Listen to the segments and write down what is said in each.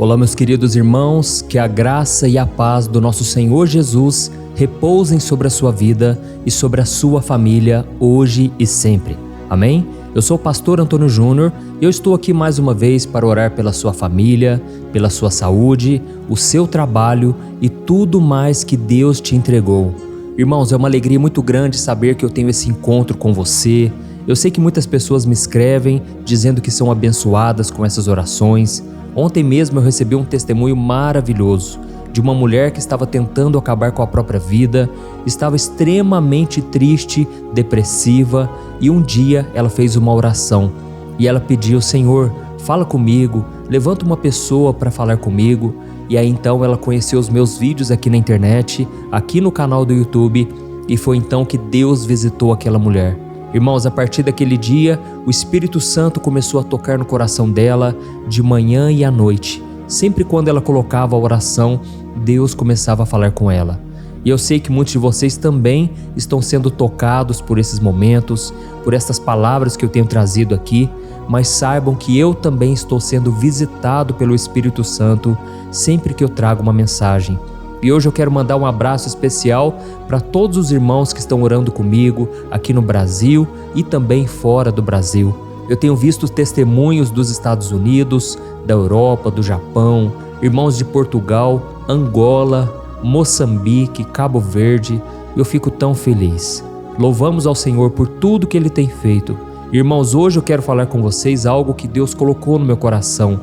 Olá, meus queridos irmãos, que a graça e a paz do nosso Senhor Jesus repousem sobre a sua vida e sobre a sua família, hoje e sempre. Amém? Eu sou o pastor Antônio Júnior e eu estou aqui mais uma vez para orar pela sua família, pela sua saúde, o seu trabalho e tudo mais que Deus te entregou. Irmãos, é uma alegria muito grande saber que eu tenho esse encontro com você. Eu sei que muitas pessoas me escrevem dizendo que são abençoadas com essas orações. Ontem mesmo eu recebi um testemunho maravilhoso de uma mulher que estava tentando acabar com a própria vida, estava extremamente triste, depressiva, e um dia ela fez uma oração e ela pediu: Senhor, fala comigo, levanta uma pessoa para falar comigo. E aí então ela conheceu os meus vídeos aqui na internet, aqui no canal do YouTube, e foi então que Deus visitou aquela mulher. Irmãos, a partir daquele dia, o Espírito Santo começou a tocar no coração dela de manhã e à noite. Sempre quando ela colocava a oração, Deus começava a falar com ela. E eu sei que muitos de vocês também estão sendo tocados por esses momentos, por essas palavras que eu tenho trazido aqui, mas saibam que eu também estou sendo visitado pelo Espírito Santo sempre que eu trago uma mensagem. E hoje eu quero mandar um abraço especial para todos os irmãos que estão orando comigo aqui no Brasil e também fora do Brasil. Eu tenho visto testemunhos dos Estados Unidos, da Europa, do Japão, irmãos de Portugal, Angola, Moçambique, Cabo Verde. Eu fico tão feliz. Louvamos ao Senhor por tudo que Ele tem feito. Irmãos, hoje eu quero falar com vocês algo que Deus colocou no meu coração,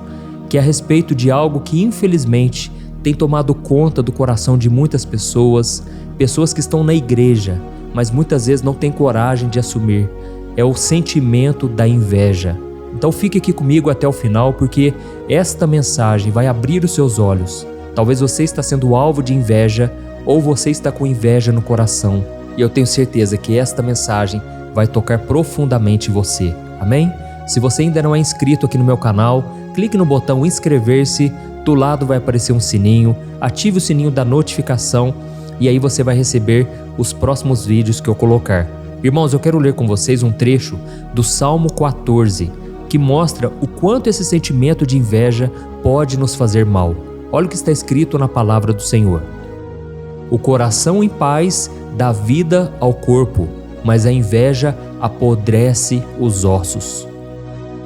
que é a respeito de algo que infelizmente tem tomado conta do coração de muitas pessoas, pessoas que estão na igreja, mas muitas vezes não têm coragem de assumir. É o sentimento da inveja. Então fique aqui comigo até o final, porque esta mensagem vai abrir os seus olhos. Talvez você está sendo alvo de inveja, ou você está com inveja no coração. E eu tenho certeza que esta mensagem vai tocar profundamente você. Amém? Se você ainda não é inscrito aqui no meu canal, clique no botão inscrever-se. Do lado vai aparecer um sininho, ative o sininho da notificação e aí você vai receber os próximos vídeos que eu colocar. Irmãos, eu quero ler com vocês um trecho do Salmo 14, que mostra o quanto esse sentimento de inveja pode nos fazer mal. Olha o que está escrito na palavra do Senhor. O coração em paz dá vida ao corpo, mas a inveja apodrece os ossos.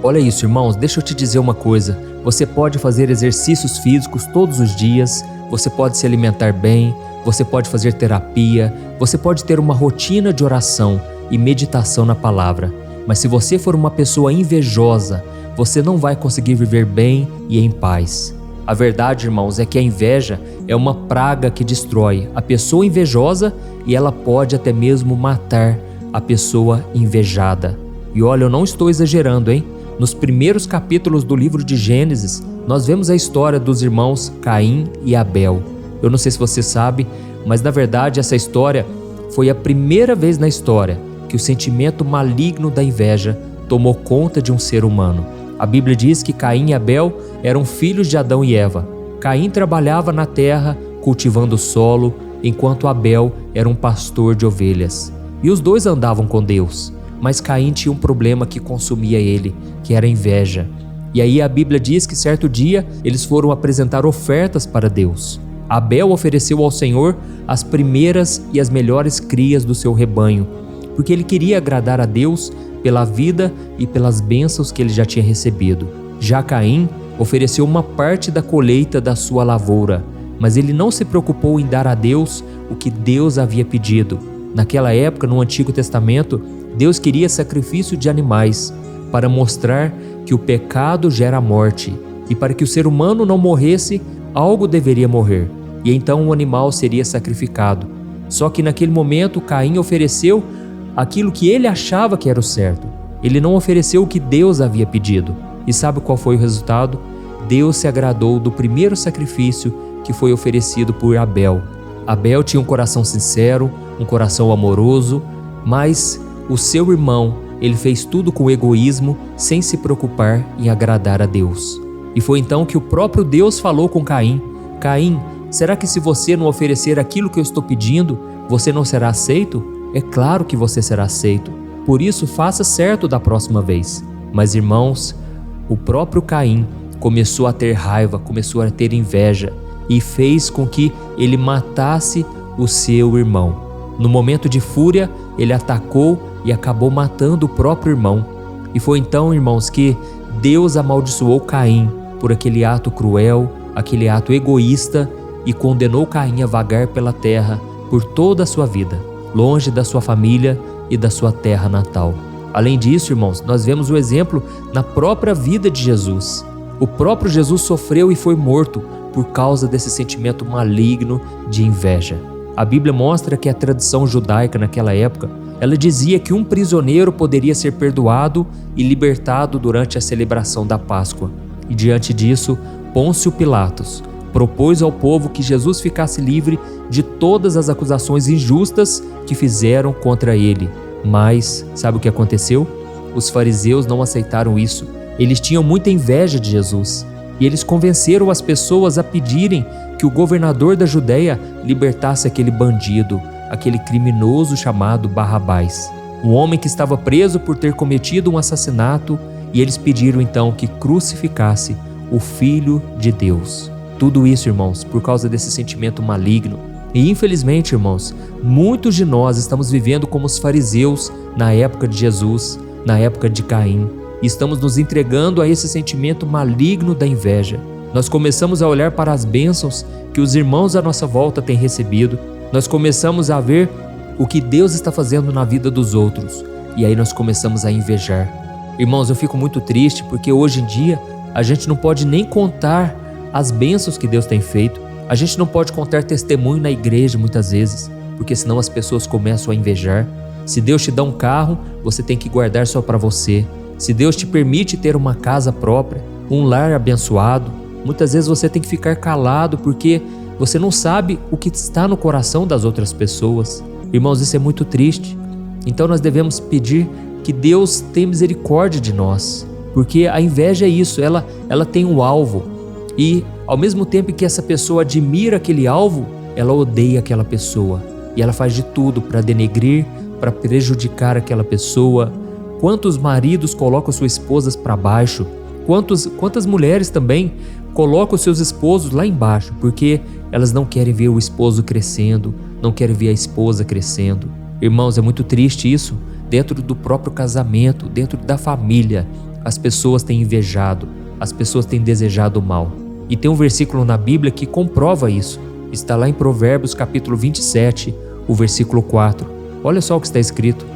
Olha isso, irmãos, deixa eu te dizer uma coisa. Você pode fazer exercícios físicos todos os dias, você pode se alimentar bem, você pode fazer terapia, você pode ter uma rotina de oração e meditação na palavra. Mas se você for uma pessoa invejosa, você não vai conseguir viver bem e em paz. A verdade, irmãos, é que a inveja é uma praga que destrói a pessoa invejosa e ela pode até mesmo matar a pessoa invejada. E olha, eu não estou exagerando, hein? Nos primeiros capítulos do livro de Gênesis, nós vemos a história dos irmãos Caim e Abel. Eu não sei se você sabe, mas na verdade essa história foi a primeira vez na história que o sentimento maligno da inveja tomou conta de um ser humano. A Bíblia diz que Caim e Abel eram filhos de Adão e Eva. Caim trabalhava na terra, cultivando o solo, enquanto Abel era um pastor de ovelhas. E os dois andavam com Deus. Mas Caim tinha um problema que consumia ele, que era a inveja. E aí a Bíblia diz que certo dia eles foram apresentar ofertas para Deus. Abel ofereceu ao Senhor as primeiras e as melhores crias do seu rebanho, porque ele queria agradar a Deus pela vida e pelas bênçãos que ele já tinha recebido. Já Caim ofereceu uma parte da colheita da sua lavoura, mas ele não se preocupou em dar a Deus o que Deus havia pedido. Naquela época, no Antigo Testamento, Deus queria sacrifício de animais para mostrar que o pecado gera morte e para que o ser humano não morresse, algo deveria morrer e então o animal seria sacrificado. Só que naquele momento Caim ofereceu aquilo que ele achava que era o certo. Ele não ofereceu o que Deus havia pedido. E sabe qual foi o resultado? Deus se agradou do primeiro sacrifício que foi oferecido por Abel. Abel tinha um coração sincero, um coração amoroso, mas o seu irmão, ele fez tudo com egoísmo, sem se preocupar em agradar a Deus. E foi então que o próprio Deus falou com Caim: Caim, será que se você não oferecer aquilo que eu estou pedindo, você não será aceito? É claro que você será aceito. Por isso, faça certo da próxima vez. Mas, irmãos, o próprio Caim começou a ter raiva, começou a ter inveja e fez com que ele matasse o seu irmão. No momento de fúria, ele atacou e acabou matando o próprio irmão. E foi então, irmãos, que Deus amaldiçoou Caim por aquele ato cruel, aquele ato egoísta, e condenou Caim a vagar pela terra por toda a sua vida, longe da sua família e da sua terra natal. Além disso, irmãos, nós vemos o exemplo na própria vida de Jesus. O próprio Jesus sofreu e foi morto por causa desse sentimento maligno de inveja. A Bíblia mostra que a tradição judaica naquela época, ela dizia que um prisioneiro poderia ser perdoado e libertado durante a celebração da Páscoa. E diante disso, Pôncio Pilatos propôs ao povo que Jesus ficasse livre de todas as acusações injustas que fizeram contra ele. Mas, sabe o que aconteceu? Os fariseus não aceitaram isso. Eles tinham muita inveja de Jesus. E eles convenceram as pessoas a pedirem que o governador da Judéia libertasse aquele bandido, aquele criminoso chamado Barrabás, um homem que estava preso por ter cometido um assassinato, e eles pediram então que crucificasse o Filho de Deus. Tudo isso, irmãos, por causa desse sentimento maligno. E infelizmente, irmãos, muitos de nós estamos vivendo como os fariseus na época de Jesus, na época de Caim, e estamos nos entregando a esse sentimento maligno da inveja. Nós começamos a olhar para as bênçãos que os irmãos à nossa volta têm recebido, nós começamos a ver o que Deus está fazendo na vida dos outros, e aí nós começamos a invejar. Irmãos, eu fico muito triste porque hoje em dia a gente não pode nem contar as bênçãos que Deus tem feito. A gente não pode contar testemunho na igreja muitas vezes, porque senão as pessoas começam a invejar. Se Deus te dá um carro, você tem que guardar só para você. Se Deus te permite ter uma casa própria, um lar abençoado, muitas vezes você tem que ficar calado porque você não sabe o que está no coração das outras pessoas. Irmãos, isso é muito triste. Então nós devemos pedir que Deus tenha misericórdia de nós, porque a inveja é isso, ela tem um alvo. E ao mesmo tempo que essa pessoa admira aquele alvo, ela odeia aquela pessoa. E ela faz de tudo para denegrir, para prejudicar aquela pessoa. Quantos maridos colocam suas esposas para baixo? Quantas mulheres também colocam seus esposos lá embaixo, porque elas não querem ver o esposo crescendo, não querem ver a esposa crescendo. Irmãos, é muito triste isso. Dentro do próprio casamento, dentro da família, as pessoas têm invejado, as pessoas têm desejado o mal. E tem um versículo na Bíblia que comprova isso. Está lá em Provérbios capítulo 27, o versículo 4. Olha só o que está escrito.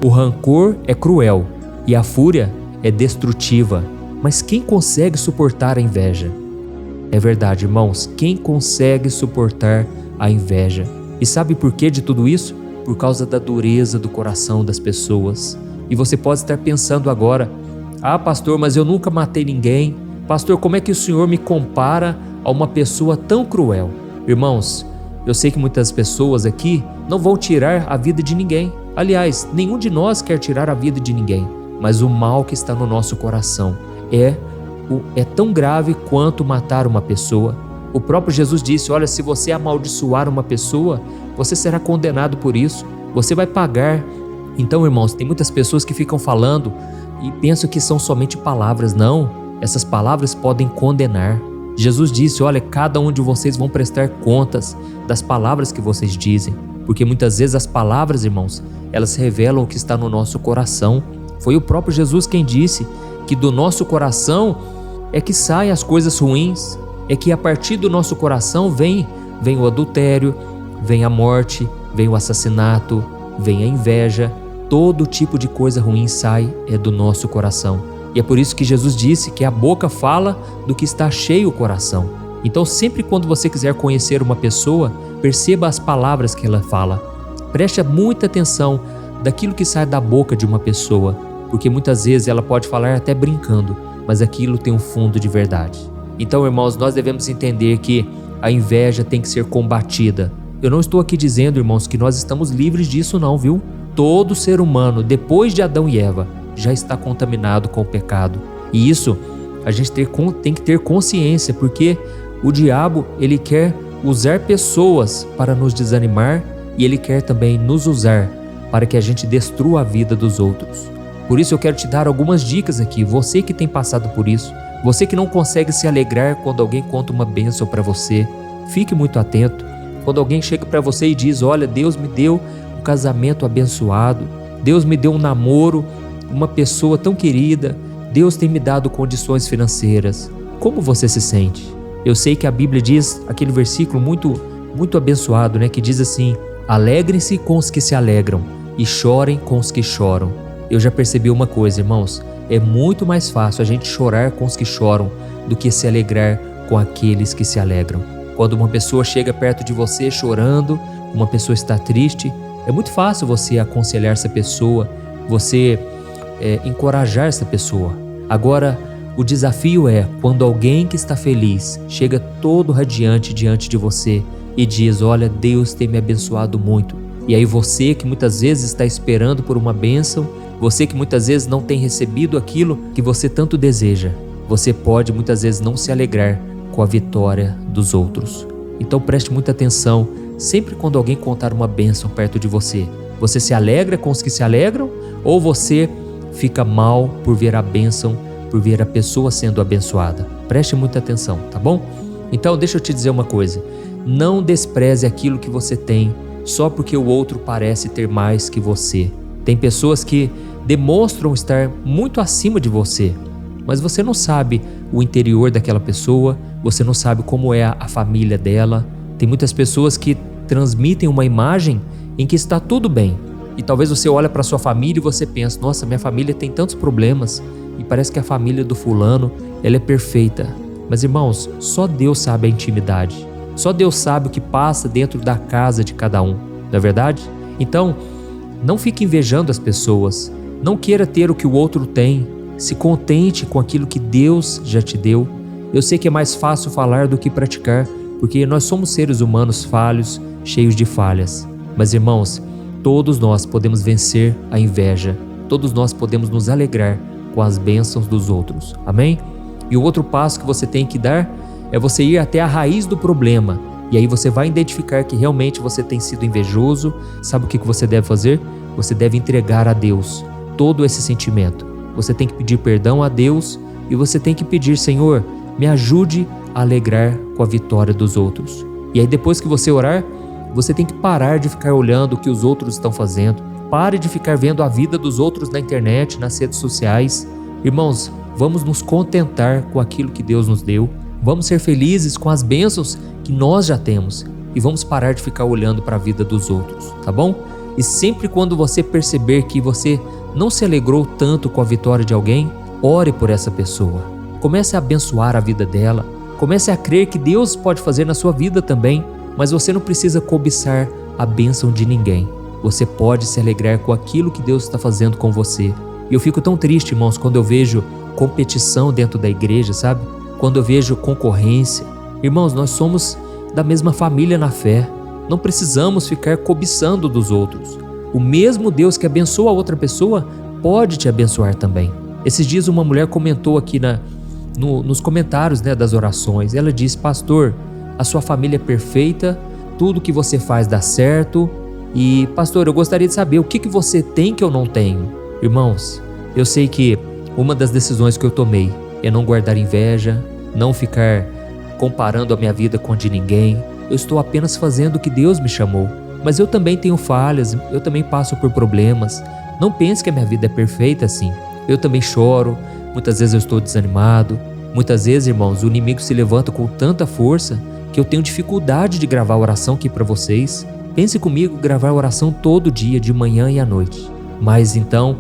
O rancor é cruel e a fúria é destrutiva, mas quem consegue suportar a inveja? É verdade, irmãos, quem consegue suportar a inveja? E sabe por que de tudo isso? Por causa da dureza do coração das pessoas. E você pode estar pensando agora: ah, pastor, mas eu nunca matei ninguém. Pastor, como é que o senhor me compara a uma pessoa tão cruel? Irmãos, eu sei que muitas pessoas aqui não vão tirar a vida de ninguém. Aliás, nenhum de nós quer tirar a vida de ninguém. Mas o mal que está no nosso coração é tão grave quanto matar uma pessoa. O próprio Jesus disse: olha, se você amaldiçoar uma pessoa, você será condenado por isso. Você vai pagar. Então, irmãos, tem muitas pessoas que ficam falando e pensam que são somente palavras. Não. Essas palavras podem condenar. Jesus disse: olha, cada um de vocês vão prestar contas das palavras que vocês dizem, porque muitas vezes as palavras, irmãos, elas revelam o que está no nosso coração. Foi o próprio Jesus quem disse que do nosso coração é que saem as coisas ruins, é que a partir do nosso coração vem o adultério, vem a morte, vem o assassinato, vem a inveja, todo tipo de coisa ruim sai do nosso coração. E é por isso que Jesus disse que a boca fala do que está cheio o coração. Então, sempre quando você quiser conhecer uma pessoa, perceba as palavras que ela fala. Preste muita atenção daquilo que sai da boca de uma pessoa, porque muitas vezes ela pode falar até brincando, mas aquilo tem um fundo de verdade. Então, irmãos, nós devemos entender que a inveja tem que ser combatida. Eu não estou aqui dizendo, irmãos, que nós estamos livres disso não, viu? Todo ser humano, depois de Adão e Eva, já está contaminado com o pecado. E isso a gente tem que ter consciência, porque o diabo, ele quer usar pessoas para nos desanimar, e ele quer também nos usar para que a gente destrua a vida dos outros. Por isso eu quero te dar algumas dicas aqui, você que tem passado por isso, Você que não consegue se alegrar quando alguém conta uma bênção para você, fique muito atento. Quando alguém chega para você e diz: olha, Deus me deu um casamento abençoado, Deus me deu um namoro, uma pessoa tão querida, Deus tem me dado condições financeiras. Como você se sente? Eu sei que a Bíblia diz aquele versículo muito abençoado, né? Que diz assim: alegrem-se com os que se alegram e chorem com os que choram. Eu já percebi uma coisa, irmãos, é muito mais fácil a gente chorar com os que choram do que se alegrar com aqueles que se alegram. Quando uma pessoa chega perto de você chorando, uma pessoa está triste, é muito fácil você aconselhar essa pessoa, você encorajar essa pessoa. Agora, o desafio é quando alguém que está feliz chega todo radiante diante de você e diz: olha, Deus tem me abençoado muito. E aí você que muitas vezes está esperando por uma bênção, você que muitas vezes não tem recebido aquilo que você tanto deseja, você pode muitas vezes não se alegrar com a vitória dos outros. Então preste muita atenção, sempre quando alguém contar uma bênção perto de você, você se alegra com os que se alegram ou você fica mal por ver a bênção, por ver a pessoa sendo abençoada? Preste muita atenção, tá bom? Então deixa eu te dizer uma coisa, não despreze aquilo que você tem só porque o outro parece ter mais que você. Tem pessoas que demonstram estar muito acima de você, mas você não sabe o interior daquela pessoa, você não sabe como é a família dela. Tem muitas pessoas que transmitem uma imagem em que está tudo bem. E talvez você olhe para sua família e você pensa: nossa, minha família tem tantos problemas e parece que a família do fulano, ela é perfeita. Mas irmãos, só Deus sabe a intimidade. Só Deus sabe o que passa dentro da casa de cada um, não é verdade? Então, não fique invejando as pessoas, não queira ter o que o outro tem, se contente com aquilo que Deus já te deu. Eu sei que é mais fácil falar do que praticar, porque nós somos seres humanos falhos, cheios de falhas. Mas irmãos, todos nós podemos vencer a inveja, todos nós podemos nos alegrar com as bênçãos dos outros, amém? E o outro passo que você tem que dar é você ir até a raiz do problema, e aí você vai identificar que realmente você tem sido invejoso. Sabe o que você deve fazer? Você deve entregar a Deus todo esse sentimento. Você tem que pedir perdão a Deus e você tem que pedir: Senhor, me ajude a alegrar com a vitória dos outros. E aí depois que você orar, você tem que parar de ficar olhando o que os outros estão fazendo. Pare de ficar vendo a vida dos outros na internet, nas redes sociais. Irmãos, vamos nos contentar com aquilo que Deus nos deu. Vamos ser felizes com as bênçãos que nós já temos. E vamos parar de ficar olhando para a vida dos outros, tá bom? E sempre quando você perceber que você não se alegrou tanto com a vitória de alguém, ore por essa pessoa. Comece a abençoar a vida dela. Comece a crer que Deus pode fazer na sua vida também. Mas você não precisa cobiçar a bênção de ninguém. Você pode se alegrar com aquilo que Deus está fazendo com você. E eu fico tão triste, irmãos, quando eu vejo competição dentro da igreja, sabe? Quando eu vejo concorrência. Irmãos, nós somos da mesma família na fé. Não precisamos ficar cobiçando dos outros. O mesmo Deus que abençoa a outra pessoa pode te abençoar também. Esses dias uma mulher comentou aqui nos comentários, né, das orações. Ela disse: pastor, a sua família é perfeita, tudo que você faz dá certo. E pastor, eu gostaria de saber o que você tem que eu não tenho. Irmãos, eu sei que uma das decisões que eu tomei é não guardar inveja, não ficar comparando a minha vida com a de ninguém. Eu estou apenas fazendo o que Deus me chamou. Mas eu também tenho falhas, eu também passo por problemas. Não pense que a minha vida é perfeita assim. Eu também choro, muitas vezes eu estou desanimado. Muitas vezes, irmãos, o inimigo se levanta com tanta força que eu tenho dificuldade de gravar oração aqui para vocês. Pense comigo, gravar oração todo dia, de manhã e à noite. Mas então,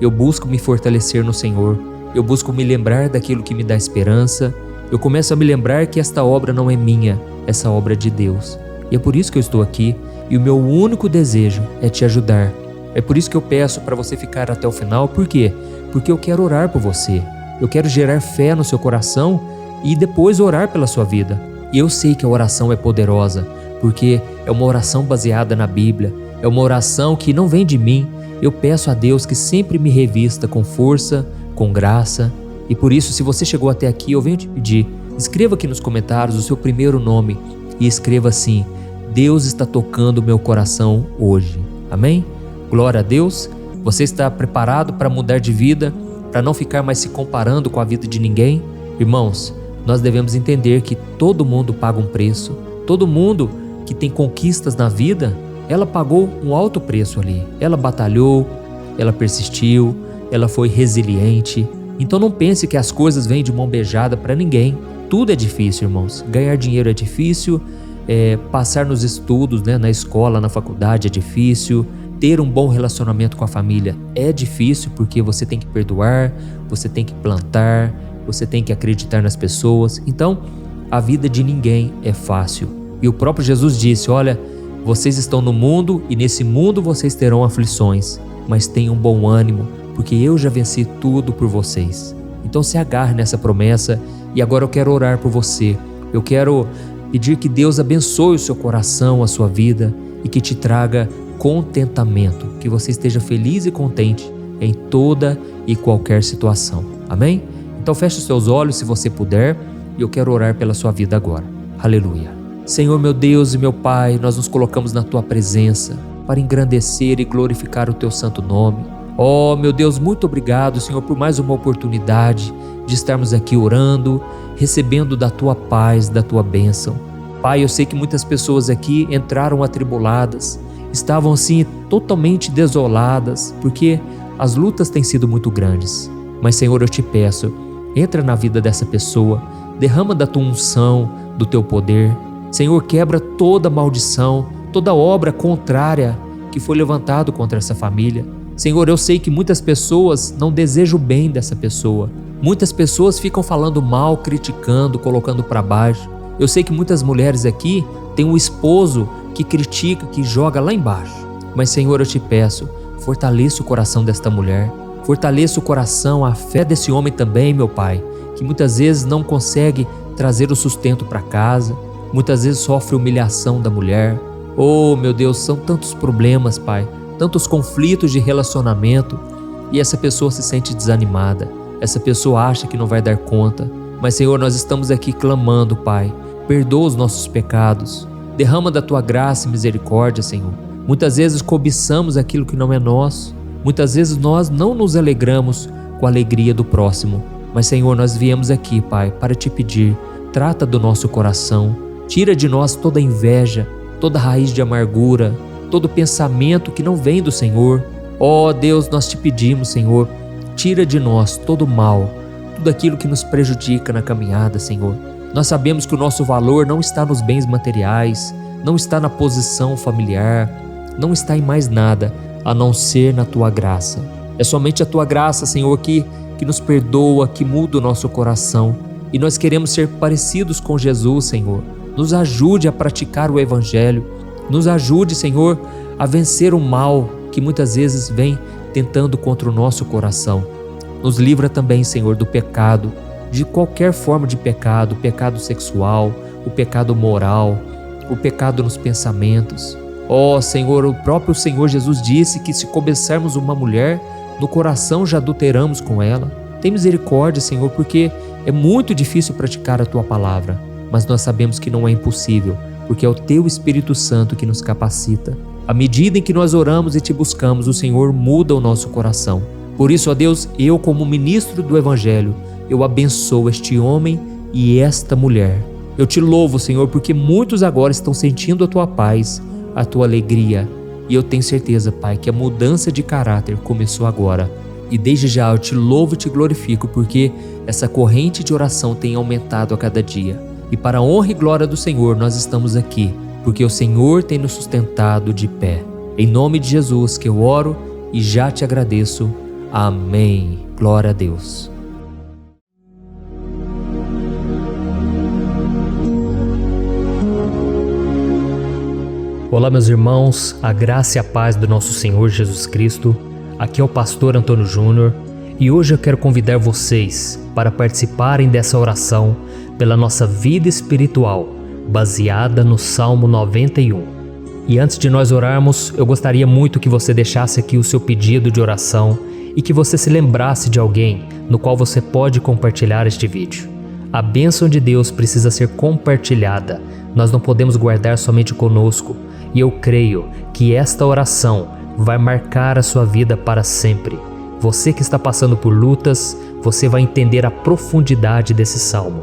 eu busco me fortalecer no Senhor. Eu busco me lembrar daquilo que me dá esperança. Eu começo a me lembrar que esta obra não é minha, essa obra é de Deus. E é por isso que eu estou aqui. E o meu único desejo é te ajudar. É por isso que eu peço para você ficar até o final. Por quê? Porque eu quero orar por você. Eu quero gerar fé no seu coração e depois orar pela sua vida. E eu sei que a oração é poderosa, porque é uma oração baseada na Bíblia. É uma oração que não vem de mim. Eu peço a Deus que sempre me revista com força, com graça. E por isso, se você chegou até aqui, eu venho te pedir, escreva aqui nos comentários o seu primeiro nome e escreva assim: Deus está tocando o meu coração hoje. Amém? Glória a Deus. Você está preparado para mudar de vida, para não ficar mais se comparando com a vida de ninguém? Irmãos, nós devemos entender que todo mundo paga um preço. Todo mundo que tem conquistas na vida, ela pagou um alto preço ali. Ela batalhou, ela persistiu, ela foi resiliente. Então não pense que as coisas vêm de mão beijada para ninguém. Tudo é difícil, irmãos. Ganhar dinheiro é difícil, passar nos estudos, na escola, na faculdade é difícil. Ter um bom relacionamento com a família é difícil, porque você tem que perdoar, você tem que plantar, você tem que acreditar nas pessoas. Então, a vida de ninguém é fácil. E o próprio Jesus disse: olha, vocês estão no mundo e nesse mundo vocês terão aflições, mas tenham bom ânimo, porque eu já venci tudo por vocês. Então se agarre nessa promessa. E agora eu quero orar por você. Eu quero pedir que Deus abençoe o seu coração, a sua vida, e que te traga contentamento, que você esteja feliz e contente em toda e qualquer situação. Amém? Então feche os seus olhos se você puder, e eu quero orar pela sua vida agora. Aleluia. Senhor, meu Deus e meu Pai, nós nos colocamos na tua presença para engrandecer e glorificar o teu santo nome. Oh, meu Deus, muito obrigado, Senhor, por mais uma oportunidade de estarmos aqui orando, recebendo da tua paz, da tua bênção. Pai, eu sei que muitas pessoas aqui entraram atribuladas, estavam assim totalmente desoladas, porque as lutas têm sido muito grandes. Mas, Senhor, eu te peço, entra na vida dessa pessoa, derrama da tua unção, do teu poder. Senhor, quebra toda maldição, toda obra contrária que foi levantado contra essa família. Senhor, eu sei que muitas pessoas não desejam o bem dessa pessoa. Muitas pessoas ficam falando mal, criticando, colocando para baixo. Eu sei que muitas mulheres aqui têm um esposo que critica, que joga lá embaixo. Mas, Senhor, eu te peço, fortaleça o coração desta mulher. Fortaleça o coração, a fé desse homem também, meu Pai, que muitas vezes não consegue trazer o sustento para casa. Muitas vezes sofre humilhação da mulher. Oh, meu Deus, são tantos problemas, Pai, tantos conflitos de relacionamento, e essa pessoa se sente desanimada, essa pessoa acha que não vai dar conta. Mas, Senhor, nós estamos aqui clamando, Pai, perdoa os nossos pecados, derrama da tua graça e misericórdia, Senhor. Muitas vezes cobiçamos aquilo que não é nosso, muitas vezes nós não nos alegramos com a alegria do próximo. Mas, Senhor, nós viemos aqui, Pai, para te pedir, trata do nosso coração, tira de nós toda inveja, toda raiz de amargura, todo pensamento que não vem do Senhor. Ó Deus, nós te pedimos, Senhor, tira de nós todo o mal, tudo aquilo que nos prejudica na caminhada, Senhor. Nós sabemos que o nosso valor não está nos bens materiais, não está na posição familiar, não está em mais nada, a não ser na tua graça. É somente a tua graça, Senhor, que nos perdoa, que muda o nosso coração. E nós queremos ser parecidos com Jesus, Senhor. Nos ajude a praticar o Evangelho. Nos ajude, Senhor, a vencer o mal que muitas vezes vem tentando contra o nosso coração. Nos livra também, Senhor, do pecado, de qualquer forma de pecado, o pecado sexual, o pecado moral, o pecado nos pensamentos. Ó Senhor, o próprio Senhor Jesus disse que se cobiçarmos uma mulher, no coração já adulteramos com ela. Tem misericórdia, Senhor, porque é muito difícil praticar a tua palavra, mas nós sabemos que não é impossível, porque é o teu Espírito Santo que nos capacita. À medida em que nós oramos e te buscamos, o Senhor muda o nosso coração. Por isso, ó Deus, eu como ministro do Evangelho, eu abençoo este homem e esta mulher. Eu te louvo, Senhor, porque muitos agora estão sentindo a tua paz, a tua alegria. E eu tenho certeza, Pai, que a mudança de caráter começou agora. E desde já eu te louvo e te glorifico, porque essa corrente de oração tem aumentado a cada dia. E para a honra e glória do Senhor nós estamos aqui, porque o Senhor tem nos sustentado de pé. Em nome de Jesus que eu oro e já te agradeço. Amém. Glória a Deus. Olá, meus irmãos, a graça e a paz do nosso Senhor Jesus Cristo. Aqui é o pastor Antônio Júnior e hoje eu quero convidar vocês para participarem dessa oração pela nossa vida espiritual, baseada no Salmo 91. E antes de nós orarmos, eu gostaria muito que você deixasse aqui o seu pedido de oração e que você se lembrasse de alguém no qual você pode compartilhar este vídeo. A bênção de Deus precisa ser compartilhada, nós não podemos guardar somente conosco, e eu creio que esta oração vai marcar a sua vida para sempre. Você que está passando por lutas, você vai entender a profundidade desse salmo.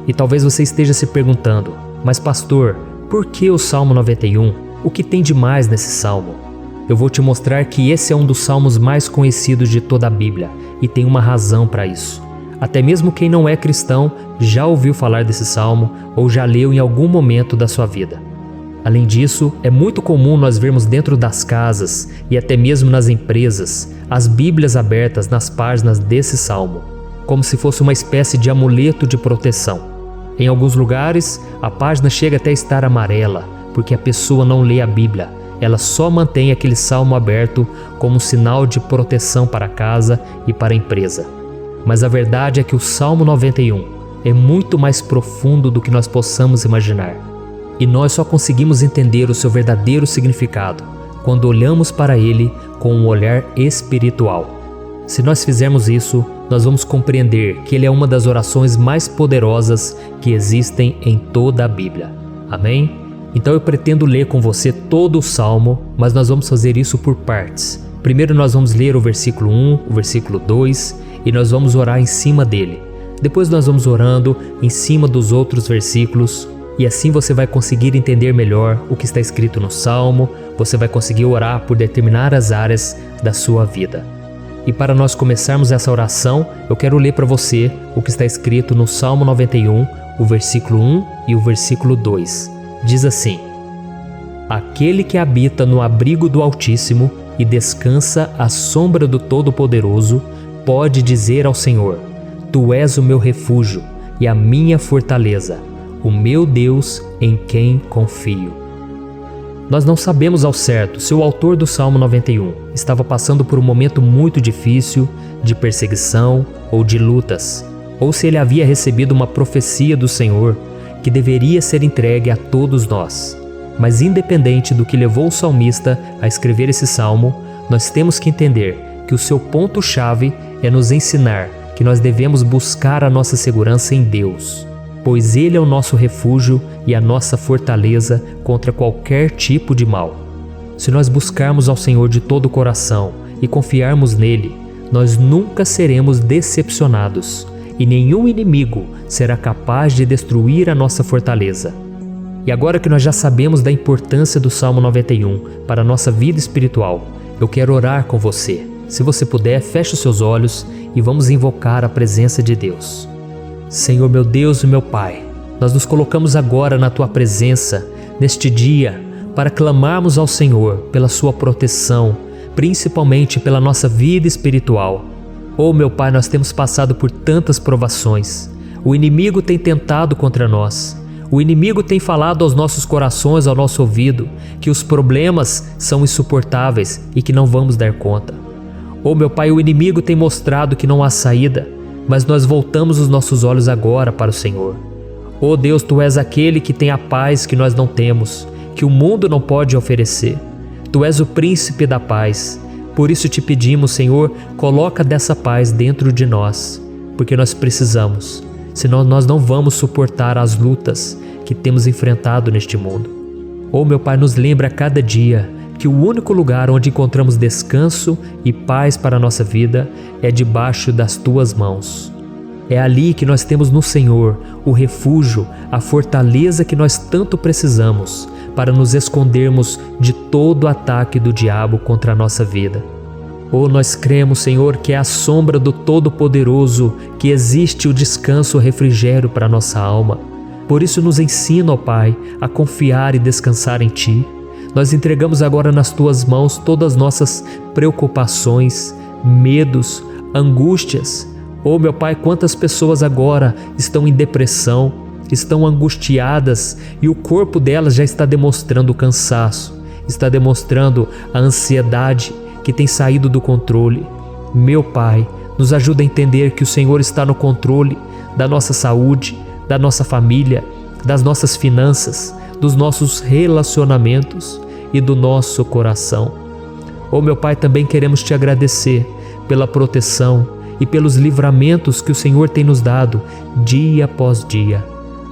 E talvez você esteja se perguntando: mas pastor, por que o Salmo 91? O que tem de mais nesse salmo? Eu vou te mostrar que esse é um dos salmos mais conhecidos de toda a Bíblia e tem uma razão para isso. Até mesmo quem não é cristão já ouviu falar desse salmo ou já leu em algum momento da sua vida. Além disso, é muito comum nós vermos dentro das casas e até mesmo nas empresas as Bíblias abertas nas páginas desse salmo, como se fosse uma espécie de amuleto de proteção. Em alguns lugares, a página chega até a estar amarela, porque a pessoa não lê a Bíblia, ela só mantém aquele salmo aberto como um sinal de proteção para a casa e para a empresa. Mas a verdade é que o Salmo 91 é muito mais profundo do que nós possamos imaginar. E nós só conseguimos entender o seu verdadeiro significado quando olhamos para ele com um olhar espiritual. Se nós fizermos isso, nós vamos compreender que ele é uma das orações mais poderosas que existem em toda a Bíblia. Amém? Então eu pretendo ler com você todo o Salmo, mas nós vamos fazer isso por partes. Primeiro nós vamos ler o versículo 1, o versículo 2 e nós vamos orar em cima dele. Depois nós vamos orando em cima dos outros versículos e assim você vai conseguir entender melhor o que está escrito no Salmo, você vai conseguir orar por determinadas áreas da sua vida. E para nós começarmos essa oração, eu quero ler para você o que está escrito no Salmo 91, o versículo 1 e o versículo 2. Diz assim: Aquele que habita no abrigo do Altíssimo e descansa à sombra do Todo-Poderoso, pode dizer ao Senhor: Tu és o meu refúgio e a minha fortaleza, o meu Deus em quem confio. Nós não sabemos ao certo se o autor do Salmo 91 estava passando por um momento muito difícil, de perseguição ou de lutas, ou se ele havia recebido uma profecia do Senhor que deveria ser entregue a todos nós. Mas independente do que levou o salmista a escrever esse salmo, nós temos que entender que o seu ponto-chave é nos ensinar que nós devemos buscar a nossa segurança em Deus, pois Ele é o nosso refúgio e a nossa fortaleza contra qualquer tipo de mal. Se nós buscarmos ao Senhor de todo o coração e confiarmos nele, nós nunca seremos decepcionados e nenhum inimigo será capaz de destruir a nossa fortaleza. E agora que nós já sabemos da importância do Salmo 91 para a nossa vida espiritual, eu quero orar com você. Se você puder, feche os seus olhos e vamos invocar a presença de Deus. Senhor meu Deus e meu Pai, nós nos colocamos agora na Tua presença, neste dia, para clamarmos ao Senhor pela Sua proteção, principalmente pela nossa vida espiritual. Oh meu Pai, nós temos passado por tantas provações. O inimigo tem tentado contra nós. O inimigo tem falado aos nossos corações, ao nosso ouvido, que os problemas são insuportáveis e que não vamos dar conta. Oh meu Pai, o inimigo tem mostrado que não há saída, mas nós voltamos os nossos olhos agora para o Senhor. Oh Deus, Tu és aquele que tem a paz que nós não temos, que o mundo não pode oferecer. Tu és o príncipe da paz. Por isso te pedimos, Senhor, coloca dessa paz dentro de nós, porque nós precisamos, senão nós não vamos suportar as lutas que temos enfrentado neste mundo. Oh meu Pai, nos lembra a cada dia que o único lugar onde encontramos descanso e paz para a nossa vida é debaixo das Tuas mãos. É ali que nós temos no Senhor o refúgio, a fortaleza que nós tanto precisamos para nos escondermos de todo ataque do diabo contra a nossa vida. Oh, nós cremos, Senhor, que é à sombra do Todo-Poderoso que existe o descanso, o refrigério para a nossa alma. Por isso nos ensina, ó Pai, a confiar e descansar em Ti. Nós entregamos agora nas Tuas mãos todas as nossas preocupações, medos, angústias. Oh meu Pai, quantas pessoas agora estão em depressão, estão angustiadas e o corpo delas já está demonstrando o cansaço, está demonstrando a ansiedade que tem saído do controle. Meu Pai, nos ajuda a entender que o Senhor está no controle da nossa saúde, da nossa família, das nossas finanças, dos nossos relacionamentos e do nosso coração. Oh meu Pai, também queremos Te agradecer pela proteção e pelos livramentos que o Senhor tem nos dado dia após dia.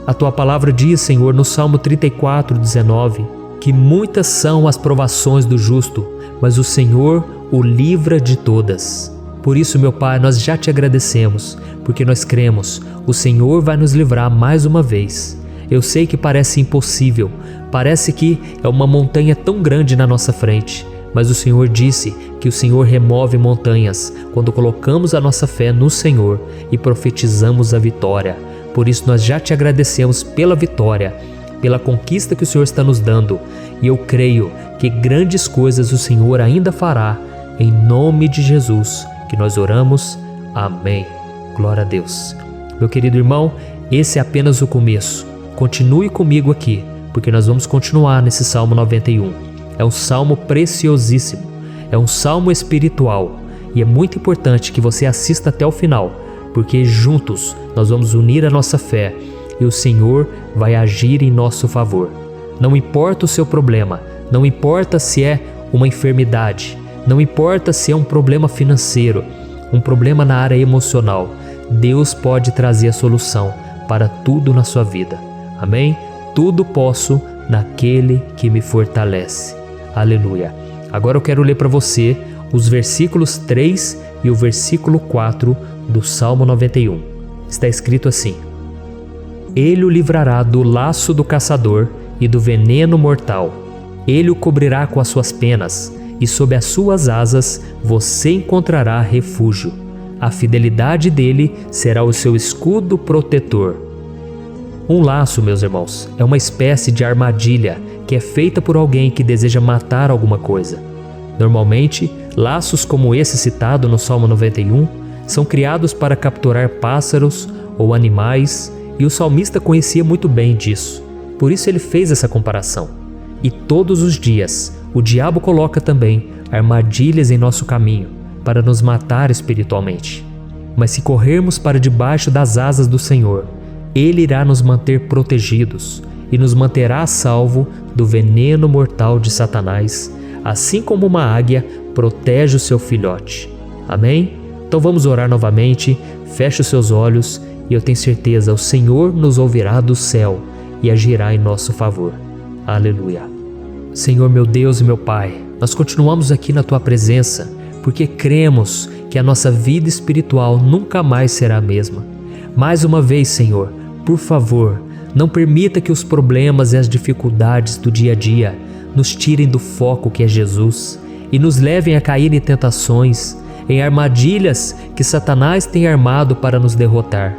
A Tua palavra diz, Senhor, no Salmo 34:19, que muitas são as provações do justo, mas o Senhor o livra de todas. Por isso, meu Pai, nós já te agradecemos, porque nós cremos, o Senhor vai nos livrar mais uma vez. Eu sei que parece impossível, parece que é uma montanha tão grande na nossa frente, mas o Senhor disse que o Senhor remove montanhas quando colocamos a nossa fé no Senhor e profetizamos a vitória. Por isso nós já te agradecemos pela vitória, pela conquista que o Senhor está nos dando, e eu creio que grandes coisas o Senhor ainda fará, em nome de Jesus que nós oramos. Amém. Glória a Deus. Meu querido irmão, esse é apenas o começo. Continue comigo aqui, porque nós vamos continuar nesse Salmo 91. É um salmo preciosíssimo, é um salmo espiritual, e é muito importante que você assista até o final, porque juntos nós vamos unir a nossa fé e o Senhor vai agir em nosso favor. Não importa o seu problema, não importa se é uma enfermidade, não importa se é um problema financeiro, um problema na área emocional, Deus pode trazer a solução para tudo na sua vida. Amém? Tudo posso naquele que me fortalece. Aleluia. Agora eu quero ler para você os versículos 3 e o versículo 4 do Salmo 91. Está escrito assim: Ele o livrará do laço do caçador e do veneno mortal. Ele o cobrirá com as suas penas, e sob as suas asas você encontrará refúgio. A fidelidade dele será o seu escudo protetor. Um laço, meus irmãos, é uma espécie de armadilha que é feita por alguém que deseja matar alguma coisa. Normalmente, laços como esse citado no Salmo 91 são criados para capturar pássaros ou animais, e o salmista conhecia muito bem disso. Por isso ele fez essa comparação. E todos os dias, o diabo coloca também armadilhas em nosso caminho para nos matar espiritualmente. Mas se corrermos para debaixo das asas do Senhor, Ele irá nos manter protegidos e nos manterá a salvo do veneno mortal de Satanás, assim como uma águia protege o seu filhote. Amém? Então vamos orar novamente, feche os seus olhos e eu tenho certeza, o Senhor nos ouvirá do céu e agirá em nosso favor. Aleluia. Senhor, meu Deus e meu Pai, nós continuamos aqui na Tua presença porque cremos que a nossa vida espiritual nunca mais será a mesma. Mais uma vez, Senhor, por favor, não permita que os problemas e as dificuldades do dia a dia nos tirem do foco que é Jesus e nos levem a cair em tentações, em armadilhas que Satanás tem armado para nos derrotar.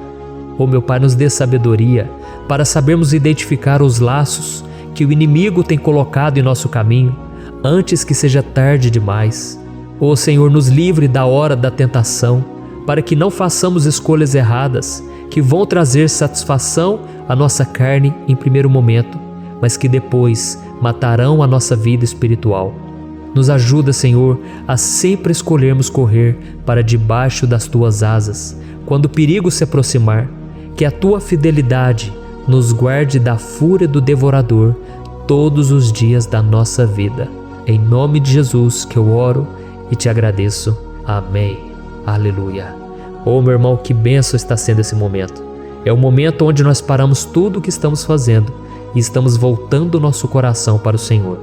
Oh, meu Pai, nos dê sabedoria para sabermos identificar os laços que o inimigo tem colocado em nosso caminho antes que seja tarde demais. Oh, Senhor, nos livre da hora da tentação, para que não façamos escolhas erradas que vão trazer satisfação à nossa carne em primeiro momento, mas que depois matarão a nossa vida espiritual. Nos ajuda, Senhor, a sempre escolhermos correr para debaixo das Tuas asas, quando o perigo se aproximar, que a Tua fidelidade nos guarde da fúria do devorador todos os dias da nossa vida. Em nome de Jesus que eu oro e te agradeço. Amém. Aleluia. Oh, meu irmão, que bênção está sendo esse momento. É o momento onde nós paramos tudo o que estamos fazendo e estamos voltando o nosso coração para o Senhor.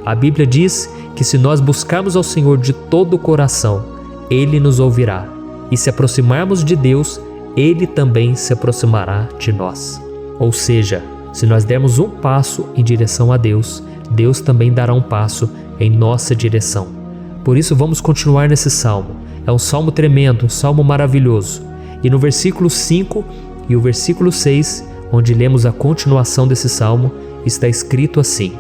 A Bíblia diz que se nós buscarmos ao Senhor de todo o coração, Ele nos ouvirá. E se aproximarmos de Deus, Ele também se aproximará de nós. Ou seja, se nós dermos um passo em direção a Deus, Deus também dará um passo em nossa direção. Por isso vamos continuar nesse salmo. É um salmo tremendo, um salmo maravilhoso. E no versículo 5 e o versículo 6, onde lemos a continuação desse salmo, está escrito assim: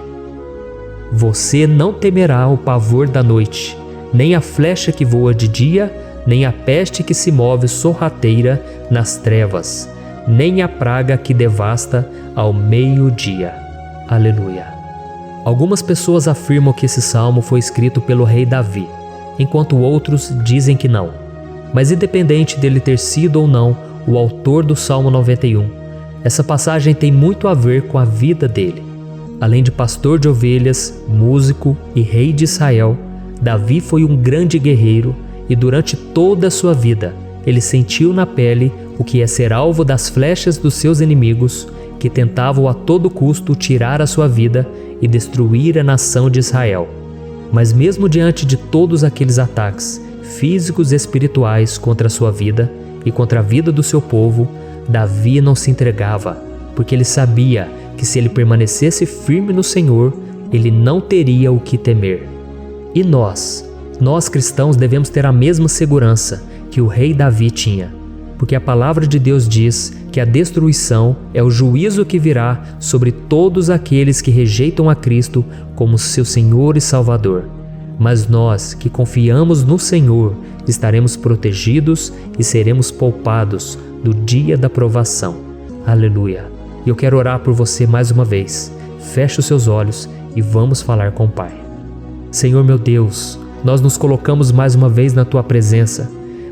Você não temerá o pavor da noite, nem a flecha que voa de dia, nem a peste que se move sorrateira nas trevas, nem a praga que devasta ao meio-dia. Aleluia. Algumas pessoas afirmam que esse salmo foi escrito pelo rei Davi, enquanto outros dizem que não. Mas independente dele ter sido ou não o autor do Salmo 91, essa passagem tem muito a ver com a vida dele. Além de pastor de ovelhas, músico e rei de Israel, Davi foi um grande guerreiro e durante toda a sua vida ele sentiu na pele o que é ser alvo das flechas dos seus inimigos que tentavam a todo custo tirar a sua vida e destruir a nação de Israel. Mas mesmo diante de todos aqueles ataques, físicos e espirituais contra a sua vida e contra a vida do seu povo, Davi não se entregava, porque ele sabia que se ele permanecesse firme no Senhor, ele não teria o que temer. E nós cristãos devemos ter a mesma segurança que o rei Davi tinha, porque a palavra de Deus diz que a destruição é o juízo que virá sobre todos aqueles que rejeitam a Cristo como seu Senhor e Salvador. Mas nós que confiamos no Senhor estaremos protegidos e seremos poupados do dia da provação. Aleluia! E eu quero orar por você mais uma vez. Feche os seus olhos e vamos falar com o Pai. Senhor meu Deus, nós nos colocamos mais uma vez na Tua presença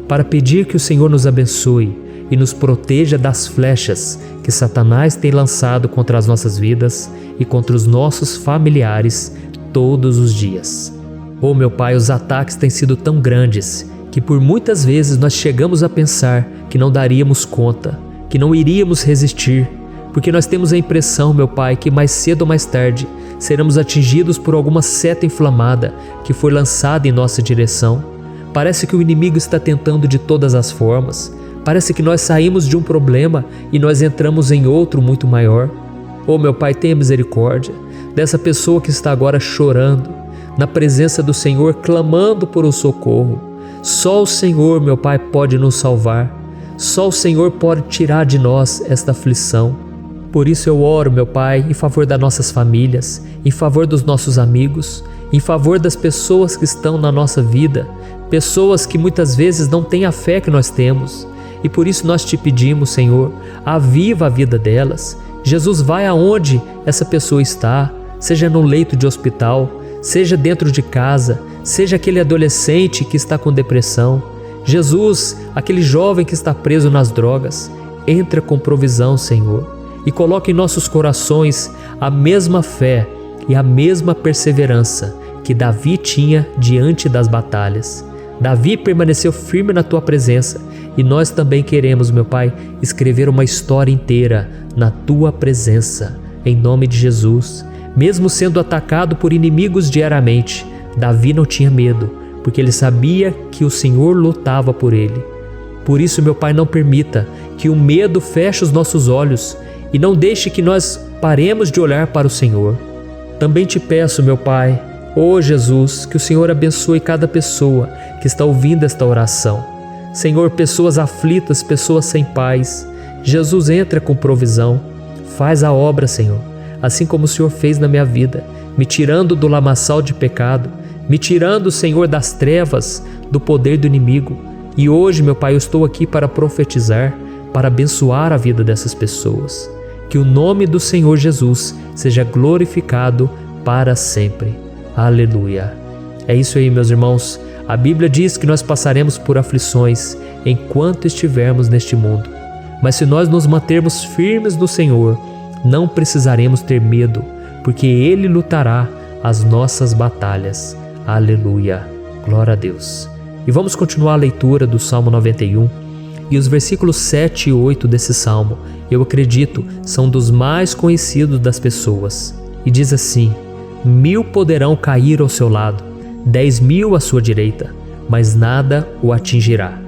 para pedir que o Senhor nos abençoe e nos proteja das flechas que Satanás tem lançado contra as nossas vidas e contra os nossos familiares todos os dias. Oh meu Pai, os ataques têm sido tão grandes que por muitas vezes nós chegamos a pensar que não daríamos conta, que não iríamos resistir, porque nós temos a impressão, meu Pai, que mais cedo ou mais tarde seremos atingidos por alguma seta inflamada que foi lançada em nossa direção. Parece que o inimigo está tentando de todas as formas. Parece que nós saímos de um problema e nós entramos em outro muito maior. Oh meu Pai, tenha misericórdia dessa pessoa que está agora chorando, na presença do Senhor, clamando por um socorro. Só o Senhor, meu Pai, pode nos salvar. Só o Senhor pode tirar de nós esta aflição. Por isso eu oro, meu Pai, em favor das nossas famílias, em favor dos nossos amigos, em favor das pessoas que estão na nossa vida, pessoas que muitas vezes não têm a fé que nós temos. E por isso nós te pedimos, Senhor, aviva a vida delas. Jesus, vai aonde essa pessoa está, seja no leito de hospital, seja dentro de casa, seja aquele adolescente que está com depressão. Jesus, aquele jovem que está preso nas drogas, entra com provisão, Senhor, e coloca em nossos corações a mesma fé e a mesma perseverança que Davi tinha diante das batalhas. Davi permaneceu firme na Tua presença e nós também queremos, meu Pai, escrever uma história inteira na Tua presença, em nome de Jesus. Mesmo sendo atacado por inimigos diariamente, Davi não tinha medo, porque ele sabia que o Senhor lutava por ele. Por isso, meu Pai, não permita que o medo feche os nossos olhos e não deixe que nós paremos de olhar para o Senhor. Também te peço, meu Pai, ó Jesus, que o Senhor abençoe cada pessoa que está ouvindo esta oração. Senhor, pessoas aflitas, pessoas sem paz. Jesus, entra com provisão. Faz a obra, Senhor, assim como o Senhor fez na minha vida, me tirando do lamaçal de pecado, me tirando, Senhor, das trevas, do poder do inimigo. E hoje, meu Pai, eu estou aqui para profetizar, para abençoar a vida dessas pessoas. Que o nome do Senhor Jesus seja glorificado para sempre. Aleluia. É isso aí, meus irmãos. A Bíblia diz que nós passaremos por aflições enquanto estivermos neste mundo. Mas se nós nos mantermos firmes no Senhor, não precisaremos ter medo, porque Ele lutará as nossas batalhas. Aleluia. Glória a Deus. E vamos continuar a leitura do Salmo 91. E os versículos 7 e 8 desse Salmo, eu acredito, são dos mais conhecidos das pessoas. E diz assim: 1000 poderão cair ao seu lado, 10.000 à sua direita, mas nada o atingirá.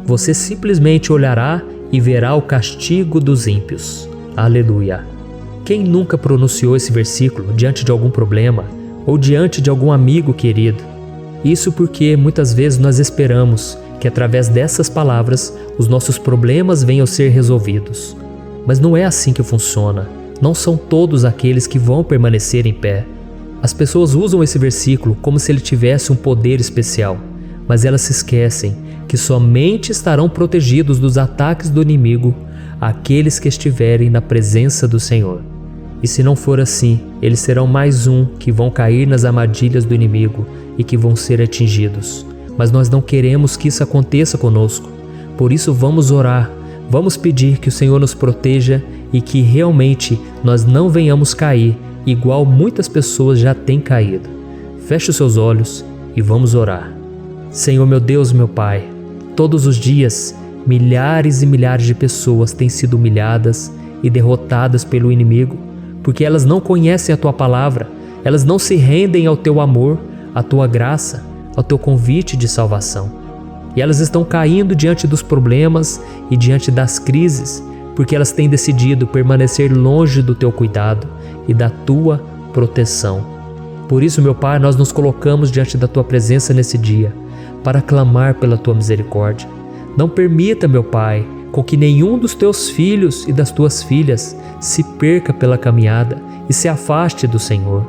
Você simplesmente olhará e verá o castigo dos ímpios. Aleluia. Quem nunca pronunciou esse versículo diante de algum problema ou diante de algum amigo querido? Isso porque muitas vezes nós esperamos que através dessas palavras os nossos problemas venham a ser resolvidos. Mas não é assim que funciona. Não são todos aqueles que vão permanecer em pé. As pessoas usam esse versículo como se ele tivesse um poder especial, mas elas se esquecem que somente estarão protegidos dos ataques do inimigo aqueles que estiverem na presença do Senhor. E se não for assim, eles serão mais um que vão cair nas armadilhas do inimigo e que vão ser atingidos. Mas nós não queremos que isso aconteça conosco. Por isso vamos orar, vamos pedir que o Senhor nos proteja e que realmente nós não venhamos cair igual muitas pessoas já têm caído. Feche os seus olhos e vamos orar. Senhor meu Deus, meu Pai, todos os dias milhares e milhares de pessoas têm sido humilhadas e derrotadas pelo inimigo, porque elas não conhecem a Tua palavra, elas não se rendem ao Teu amor, à Tua graça, ao Teu convite de salvação. e elas estão caindo diante dos problemas e diante das crises, porque elas têm decidido permanecer longe do Teu cuidado e da Tua proteção. Por isso, meu Pai, nós nos colocamos diante da Tua presença nesse dia, para clamar pela Tua misericórdia. Não permita, meu Pai, com que nenhum dos Teus filhos e das Tuas filhas se perca pela caminhada e se afaste do Senhor.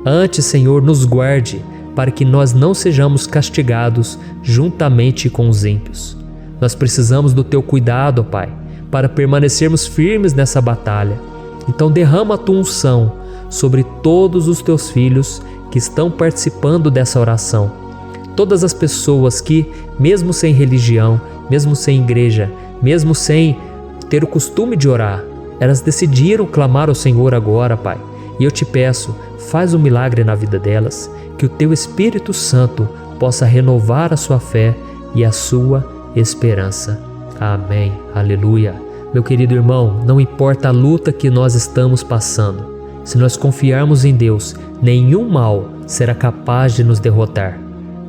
Antes, Senhor, nos guarde, para que nós não sejamos castigados juntamente com os ímpios. Nós precisamos do Teu cuidado, ó Pai, para permanecermos firmes nessa batalha. Então derrama a Tua unção sobre todos os Teus filhos que estão participando dessa oração. Todas as pessoas que, mesmo sem religião, mesmo sem igreja, mesmo sem ter o costume de orar, elas decidiram clamar ao Senhor agora, Pai. E eu te peço, faz um milagre na vida delas, que o Teu Espírito Santo possa renovar a sua fé e a sua esperança. Amém. Aleluia. Meu querido irmão, não importa a luta que nós estamos passando, se nós confiarmos em Deus, nenhum mal será capaz de nos derrotar.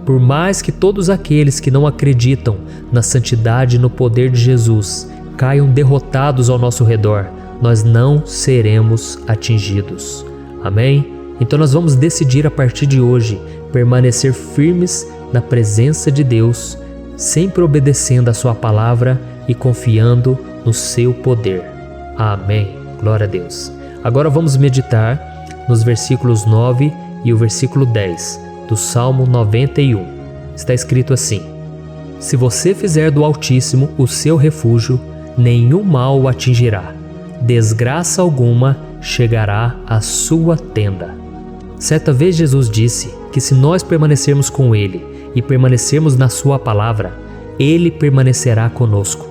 Por mais que todos aqueles que não acreditam na santidade e no poder de Jesus caiam derrotados ao nosso redor, nós não seremos atingidos. Amém? Então nós vamos decidir a partir de hoje permanecer firmes na presença de Deus, sempre obedecendo a Sua palavra e confiando no Seu poder. Amém. Glória a Deus. Agora vamos meditar nos versículos 9 e o versículo 10 do Salmo 91. Está escrito assim: Se você fizer do Altíssimo o seu refúgio, nenhum mal o atingirá, desgraça alguma chegará à sua tenda. Certa vez Jesus disse que se nós permanecermos com Ele e permanecermos na Sua palavra, Ele permanecerá conosco.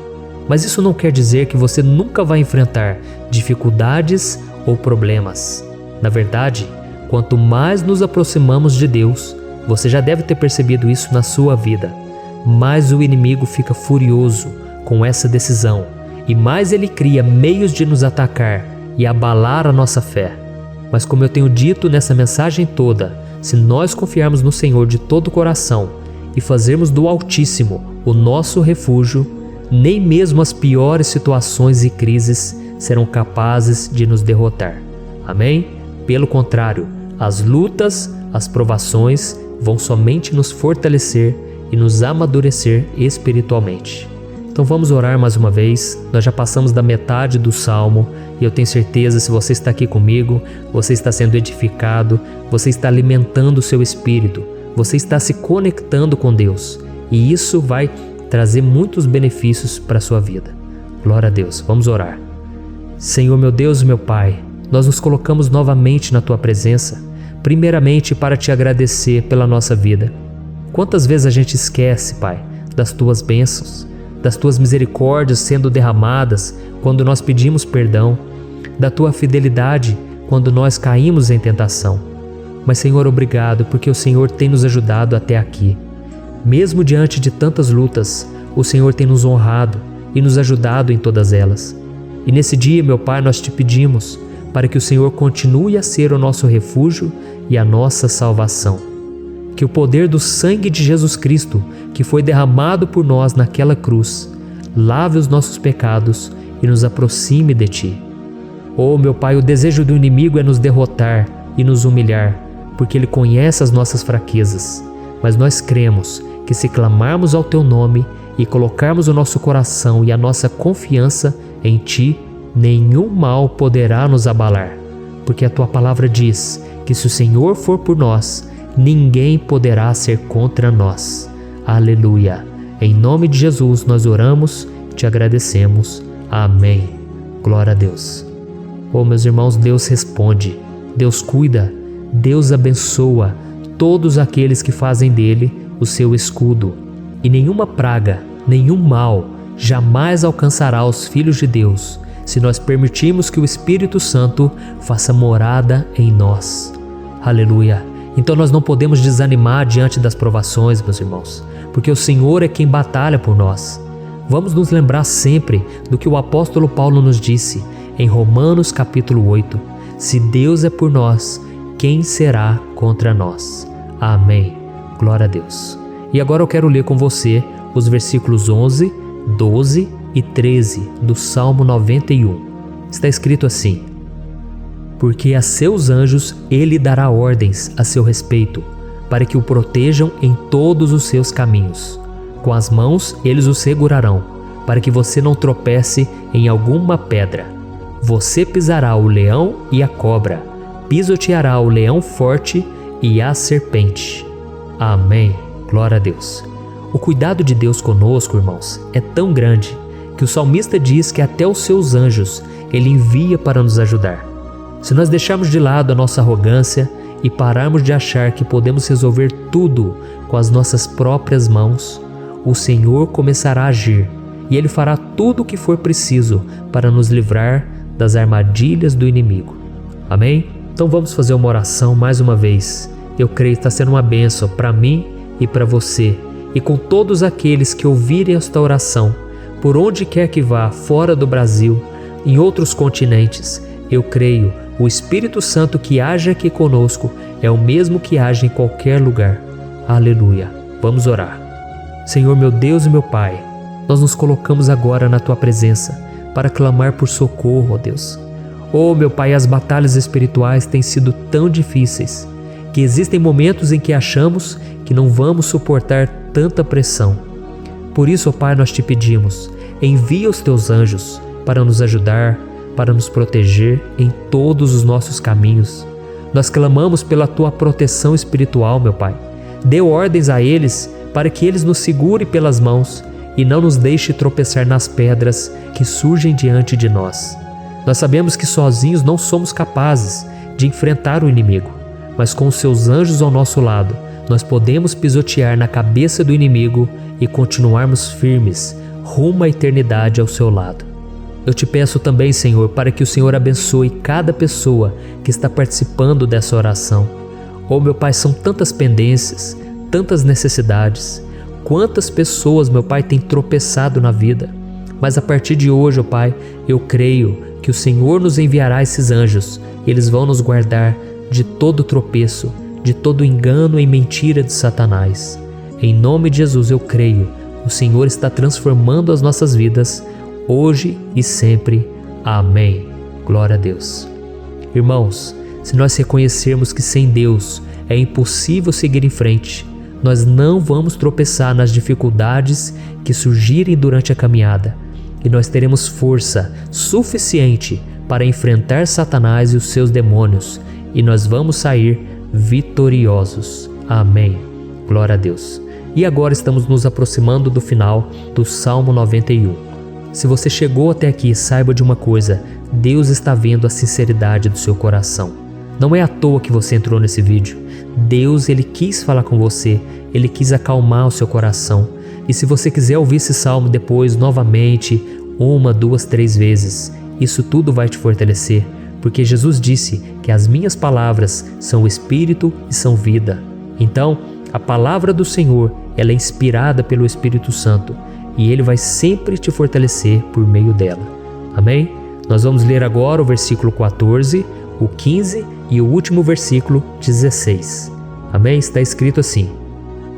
Mas isso não quer dizer que você nunca vai enfrentar dificuldades ou problemas. Na verdade, quanto mais nos aproximamos de Deus, você já deve ter percebido isso na sua vida, mais o inimigo fica furioso com essa decisão e mais ele cria meios de nos atacar e abalar a nossa fé. Mas como eu tenho dito nessa mensagem toda, se nós confiarmos no Senhor de todo o coração e fazermos do Altíssimo o nosso refúgio, nem mesmo as piores situações e crises serão capazes de nos derrotar. Amém? Pelo contrário, as lutas, as provações vão somente nos fortalecer e nos amadurecer espiritualmente. Então vamos orar mais uma vez. Nós já passamos da metade do Salmo e eu tenho certeza, se você está aqui comigo, você está sendo edificado, você está alimentando o seu espírito, você está se conectando com Deus e isso vai trazer muitos benefícios para a sua vida. Glória a Deus. Vamos orar. Senhor, meu Deus e meu Pai, nós nos colocamos novamente na Tua presença, primeiramente para Te agradecer pela nossa vida. Quantas vezes a gente esquece, Pai, das Tuas bênçãos, das Tuas misericórdias sendo derramadas quando nós pedimos perdão, da Tua fidelidade quando nós caímos em tentação. Mas, Senhor, obrigado, porque o Senhor tem nos ajudado até aqui. Mesmo diante de tantas lutas, o Senhor tem nos honrado e nos ajudado em todas elas. E nesse dia, meu Pai, nós Te pedimos para que o Senhor continue a ser o nosso refúgio e a nossa salvação. Que o poder do sangue de Jesus Cristo, que foi derramado por nós naquela cruz, lave os nossos pecados e nos aproxime de Ti. Oh, meu Pai, o desejo do inimigo é nos derrotar e nos humilhar, porque ele conhece as nossas fraquezas. Mas nós cremos que se clamarmos ao Teu nome e colocarmos o nosso coração e a nossa confiança em Ti, nenhum mal poderá nos abalar, porque a Tua palavra diz que se o Senhor for por nós, ninguém poderá ser contra nós. Aleluia! Em nome de Jesus nós oramos, Te agradecemos. Amém. Glória a Deus. Oh, meus irmãos, Deus responde, Deus cuida, Deus abençoa todos aqueles que fazem dele o seu escudo. E nenhuma praga, nenhum mal jamais alcançará os filhos de Deus, se nós permitirmos que o Espírito Santo faça morada em nós. Aleluia! Então nós não podemos desanimar diante das provações, meus irmãos, porque o Senhor é quem batalha por nós. Vamos nos lembrar sempre do que o apóstolo Paulo nos disse em Romanos capítulo 8. Se Deus é por nós, quem será contra nós? Amém. Glória a Deus. E agora eu quero ler com você os versículos 11, 12 e 13 do Salmo 91. Está escrito assim: porque a seus anjos ele dará ordens a seu respeito, para que o protejam em todos os seus caminhos. Com as mãos eles o segurarão, para que você não tropece em alguma pedra. Você pisará o leão e a cobra, pisoteará o leão forte e a serpente. Amém. Glória a Deus. O cuidado de Deus conosco, irmãos, é tão grande que o salmista diz que até os seus anjos ele envia para nos ajudar. Se nós deixarmos de lado a nossa arrogância e pararmos de achar que podemos resolver tudo com as nossas próprias mãos, o Senhor começará a agir e Ele fará tudo o que for preciso para nos livrar das armadilhas do inimigo. Amém? Então vamos fazer uma oração mais uma vez. Eu creio que está sendo uma bênção para mim e para você, e com todos aqueles que ouvirem esta oração, por onde quer que vá, fora do Brasil, em outros continentes. Eu creio, o Espírito Santo que age aqui conosco é o mesmo que age em qualquer lugar. Aleluia. Vamos orar. Senhor, meu Deus e meu Pai, nós nos colocamos agora na Tua presença para clamar por socorro, ó Deus. Oh, meu Pai, as batalhas espirituais têm sido tão difíceis que existem momentos em que achamos que não vamos suportar tanta pressão. Por isso, ó Pai, nós te pedimos, envia os Teus anjos para nos ajudar, para nos proteger em todos os nossos caminhos. Nós clamamos pela Tua proteção espiritual, meu Pai. Dê ordens a eles para que eles nos segurem pelas mãos e não nos deixe tropeçar nas pedras que surgem diante de nós. Nós sabemos que sozinhos não somos capazes de enfrentar o inimigo, mas com os Seus anjos ao nosso lado, nós podemos pisotear na cabeça do inimigo e continuarmos firmes rumo à eternidade ao Seu lado. Eu te peço também, Senhor, para que o Senhor abençoe cada pessoa que está participando dessa oração. Oh, meu Pai, são tantas pendências, tantas necessidades. Quantas pessoas, meu Pai, têm tropeçado na vida. Mas a partir de hoje, oh Pai, eu creio que o Senhor nos enviará esses anjos. Eles vão nos guardar de todo tropeço, de todo engano e mentira de Satanás. Em nome de Jesus eu creio, o Senhor está transformando as nossas vidas, hoje e sempre. Amém. Glória a Deus. Irmãos, se nós reconhecermos que sem Deus é impossível seguir em frente, nós não vamos tropeçar nas dificuldades que surgirem durante a caminhada, e nós teremos força suficiente para enfrentar Satanás e os seus demônios, e nós vamos sair vitoriosos. Amém. Glória a Deus. E agora estamos nos aproximando do final do Salmo 91. Se você chegou até aqui, saiba de uma coisa: Deus está vendo a sinceridade do seu coração. Não é à toa que você entrou nesse vídeo. Deus, Ele quis falar com você, Ele quis acalmar o seu coração. E se você quiser ouvir esse salmo depois, novamente, 1, 2, 3 vezes, isso tudo vai te fortalecer, porque Jesus disse que as minhas palavras são espírito e são vida. Então, a palavra do Senhor, ela é inspirada pelo Espírito Santo, e Ele vai sempre te fortalecer por meio dela. Amém? Nós vamos ler agora o versículo 14, o 15 e o último versículo 16. Amém? Está escrito assim: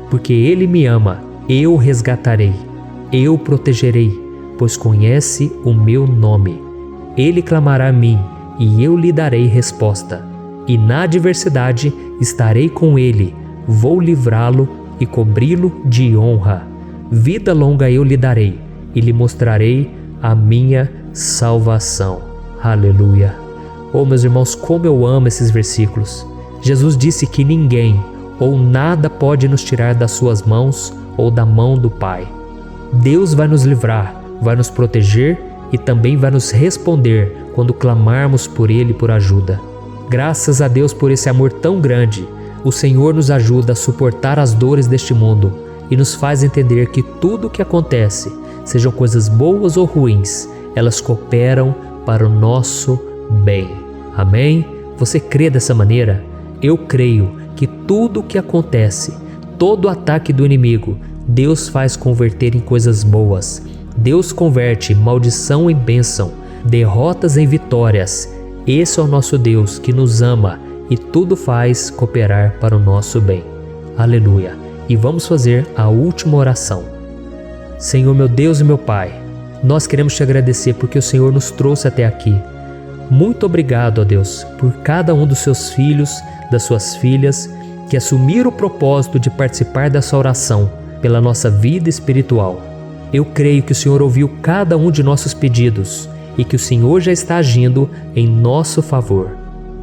porque Ele me ama, eu o resgatarei, eu o protegerei, pois conhece o meu nome. Ele clamará a mim, e eu lhe darei resposta. E na adversidade estarei com ele, vou livrá-lo e cobri-lo de honra. Vida longa eu lhe darei, e lhe mostrarei a minha salvação. Aleluia. Oh, meus irmãos, como eu amo esses versículos. Jesus disse que ninguém ou nada pode nos tirar das suas mãos ou da mão do Pai. Deus vai nos livrar, vai nos proteger e também vai nos responder quando clamarmos por Ele por ajuda. Graças a Deus por esse amor tão grande, o Senhor nos ajuda a suportar as dores deste mundo e nos faz entender que tudo o que acontece, sejam coisas boas ou ruins, elas cooperam para o nosso bem. Amém? Você crê dessa maneira? Eu creio que tudo o que acontece, todo ataque do inimigo, Deus faz converter em coisas boas. Deus converte maldição em bênção, derrotas em vitórias. Esse é o nosso Deus que nos ama e tudo faz cooperar para o nosso bem. Aleluia! E vamos fazer a última oração. Senhor, meu Deus e meu Pai, nós queremos te agradecer porque o Senhor nos trouxe até aqui. Muito obrigado, ó Deus, por cada um dos seus filhos, das suas filhas, que assumiram o propósito de participar dessa oração pela nossa vida espiritual. Eu creio que o Senhor ouviu cada um de nossos pedidos e que o Senhor já está agindo em nosso favor.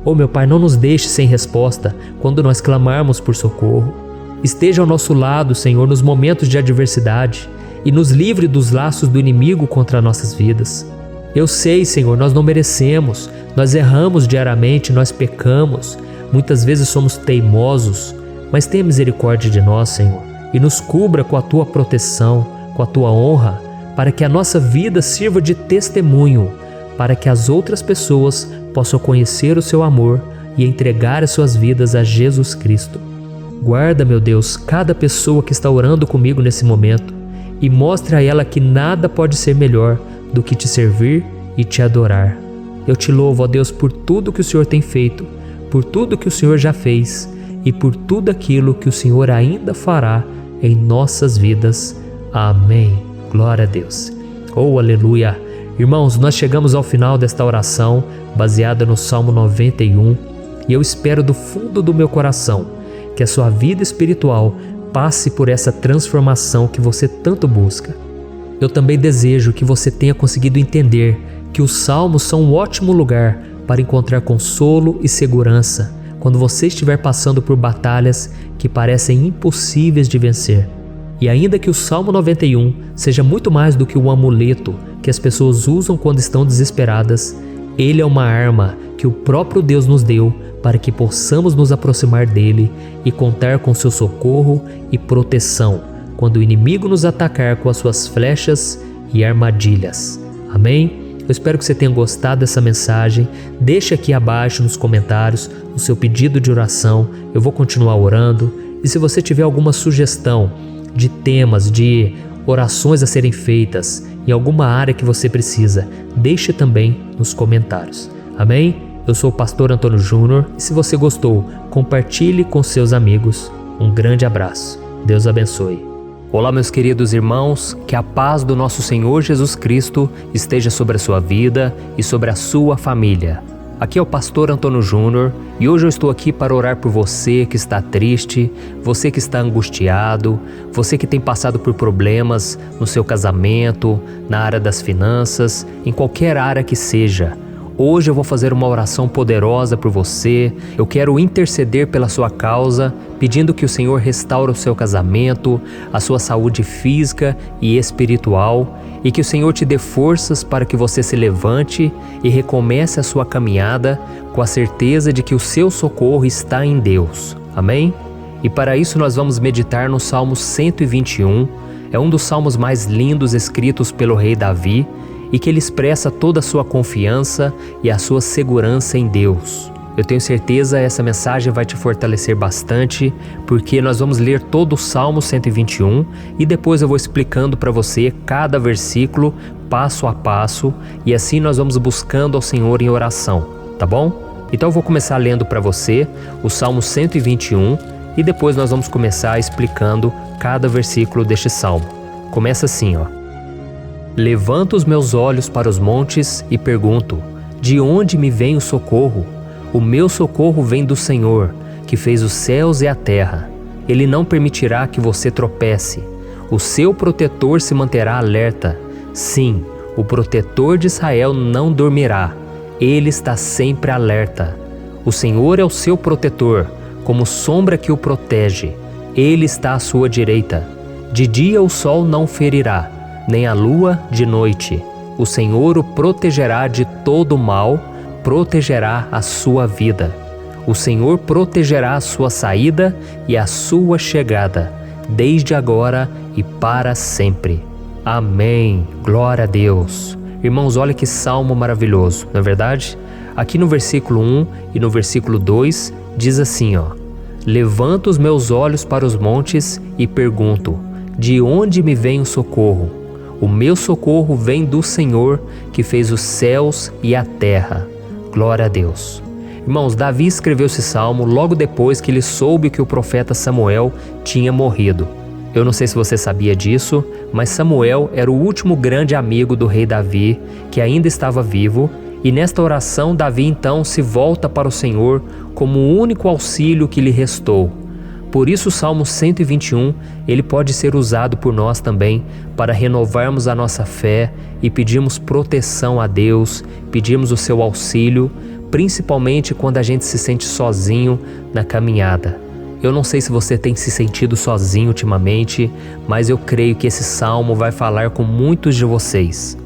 Oh, meu Pai, não nos deixe sem resposta quando nós clamarmos por socorro. Esteja ao nosso lado, Senhor, nos momentos de adversidade e nos livre dos laços do inimigo contra nossas vidas. Eu sei, Senhor, nós não merecemos, nós erramos diariamente, nós pecamos, muitas vezes somos teimosos, mas tenha misericórdia de nós, Senhor, e nos cubra com a Tua proteção, com a Tua honra, para que a nossa vida sirva de testemunho, para que as outras pessoas possam conhecer o Seu amor e entregar as suas vidas a Jesus Cristo. Guarda, meu Deus, cada pessoa que está orando comigo nesse momento e mostre a ela que nada pode ser melhor do que te servir e te adorar. Eu te louvo, ó Deus, por tudo que o Senhor tem feito, por tudo que o Senhor já fez e por tudo aquilo que o Senhor ainda fará em nossas vidas. Amém. Glória a Deus. Oh, aleluia. Irmãos, nós chegamos ao final desta oração baseada no Salmo 91 e eu espero do fundo do meu coração que a sua vida espiritual passe por essa transformação que você tanto busca. Eu também desejo que você tenha conseguido entender que os salmos são um ótimo lugar para encontrar consolo e segurança quando você estiver passando por batalhas que parecem impossíveis de vencer. E ainda que o Salmo 91 seja muito mais do que um amuleto que as pessoas usam quando estão desesperadas, ele é uma arma que o próprio Deus nos deu para que possamos nos aproximar dele e contar com seu socorro e proteção quando o inimigo nos atacar com as suas flechas e armadilhas. Amém? Eu espero que você tenha gostado dessa mensagem. Deixe aqui abaixo nos comentários o seu pedido de oração. Eu vou continuar orando. E se você tiver alguma sugestão de temas, de orações a serem feitas em alguma área que você precisa, deixe também nos comentários. Amém? Eu sou o pastor Antônio Júnior e se você gostou, compartilhe com seus amigos. Um grande abraço. Deus abençoe. Olá, meus queridos irmãos, que a paz do nosso Senhor Jesus Cristo esteja sobre a sua vida e sobre a sua família. Aqui é o pastor Antônio Júnior e hoje eu estou aqui para orar por você que está triste, você que está angustiado, você que tem passado por problemas no seu casamento, na área das finanças, em qualquer área que seja. Hoje eu vou fazer uma oração poderosa por você. Eu quero interceder pela sua causa, pedindo que o Senhor restaure o seu casamento, a sua saúde física e espiritual, e que o Senhor te dê forças para que você se levante e recomece a sua caminhada com a certeza de que o seu socorro está em Deus. Amém? E para isso nós vamos meditar no Salmo 121. É um dos salmos mais lindos escritos pelo rei Davi, e que ele expressa toda a sua confiança e a sua segurança em Deus. Eu tenho certeza essa mensagem vai te fortalecer bastante, porque nós vamos ler todo o Salmo 121 e depois eu vou explicando para você cada versículo, passo a passo, e assim nós vamos buscando ao Senhor em oração, tá bom? Então eu vou começar lendo para você o Salmo 121 e depois nós vamos começar explicando cada versículo deste salmo. Começa assim, ó. Levanto os meus olhos para os montes e pergunto: de onde me vem o socorro? O meu socorro vem do Senhor, que fez os céus e a terra. Ele não permitirá que você tropece. O seu protetor se manterá alerta. Sim, o protetor de Israel não dormirá. Ele está sempre alerta. O Senhor é o seu protetor, como sombra que o protege. Ele está à sua direita. De dia o sol não ferirá, nem a lua de noite. O Senhor o protegerá de todo mal, protegerá a sua vida. O Senhor protegerá a sua saída e a sua chegada, desde agora e para sempre. Amém. Glória a Deus. Irmãos, olha que salmo maravilhoso, não é verdade? Aqui no versículo 1 e no versículo 2 diz assim, ó: Levanto os meus olhos para os montes e pergunto: de onde me vem o socorro? O meu socorro vem do Senhor, que fez os céus e a terra. Glória a Deus. Irmãos, Davi escreveu esse salmo logo depois que ele soube que o profeta Samuel tinha morrido. Eu não sei se você sabia disso, mas Samuel era o último grande amigo do rei Davi, que ainda estava vivo, e nesta oração Davi então se volta para o Senhor como o único auxílio que lhe restou. Por isso o Salmo 121, ele pode ser usado por nós também para renovarmos a nossa fé e pedirmos proteção a Deus, pedirmos o seu auxílio, principalmente quando a gente se sente sozinho na caminhada. Eu não sei se você tem se sentido sozinho ultimamente, mas eu creio que esse salmo vai falar com muitos de vocês.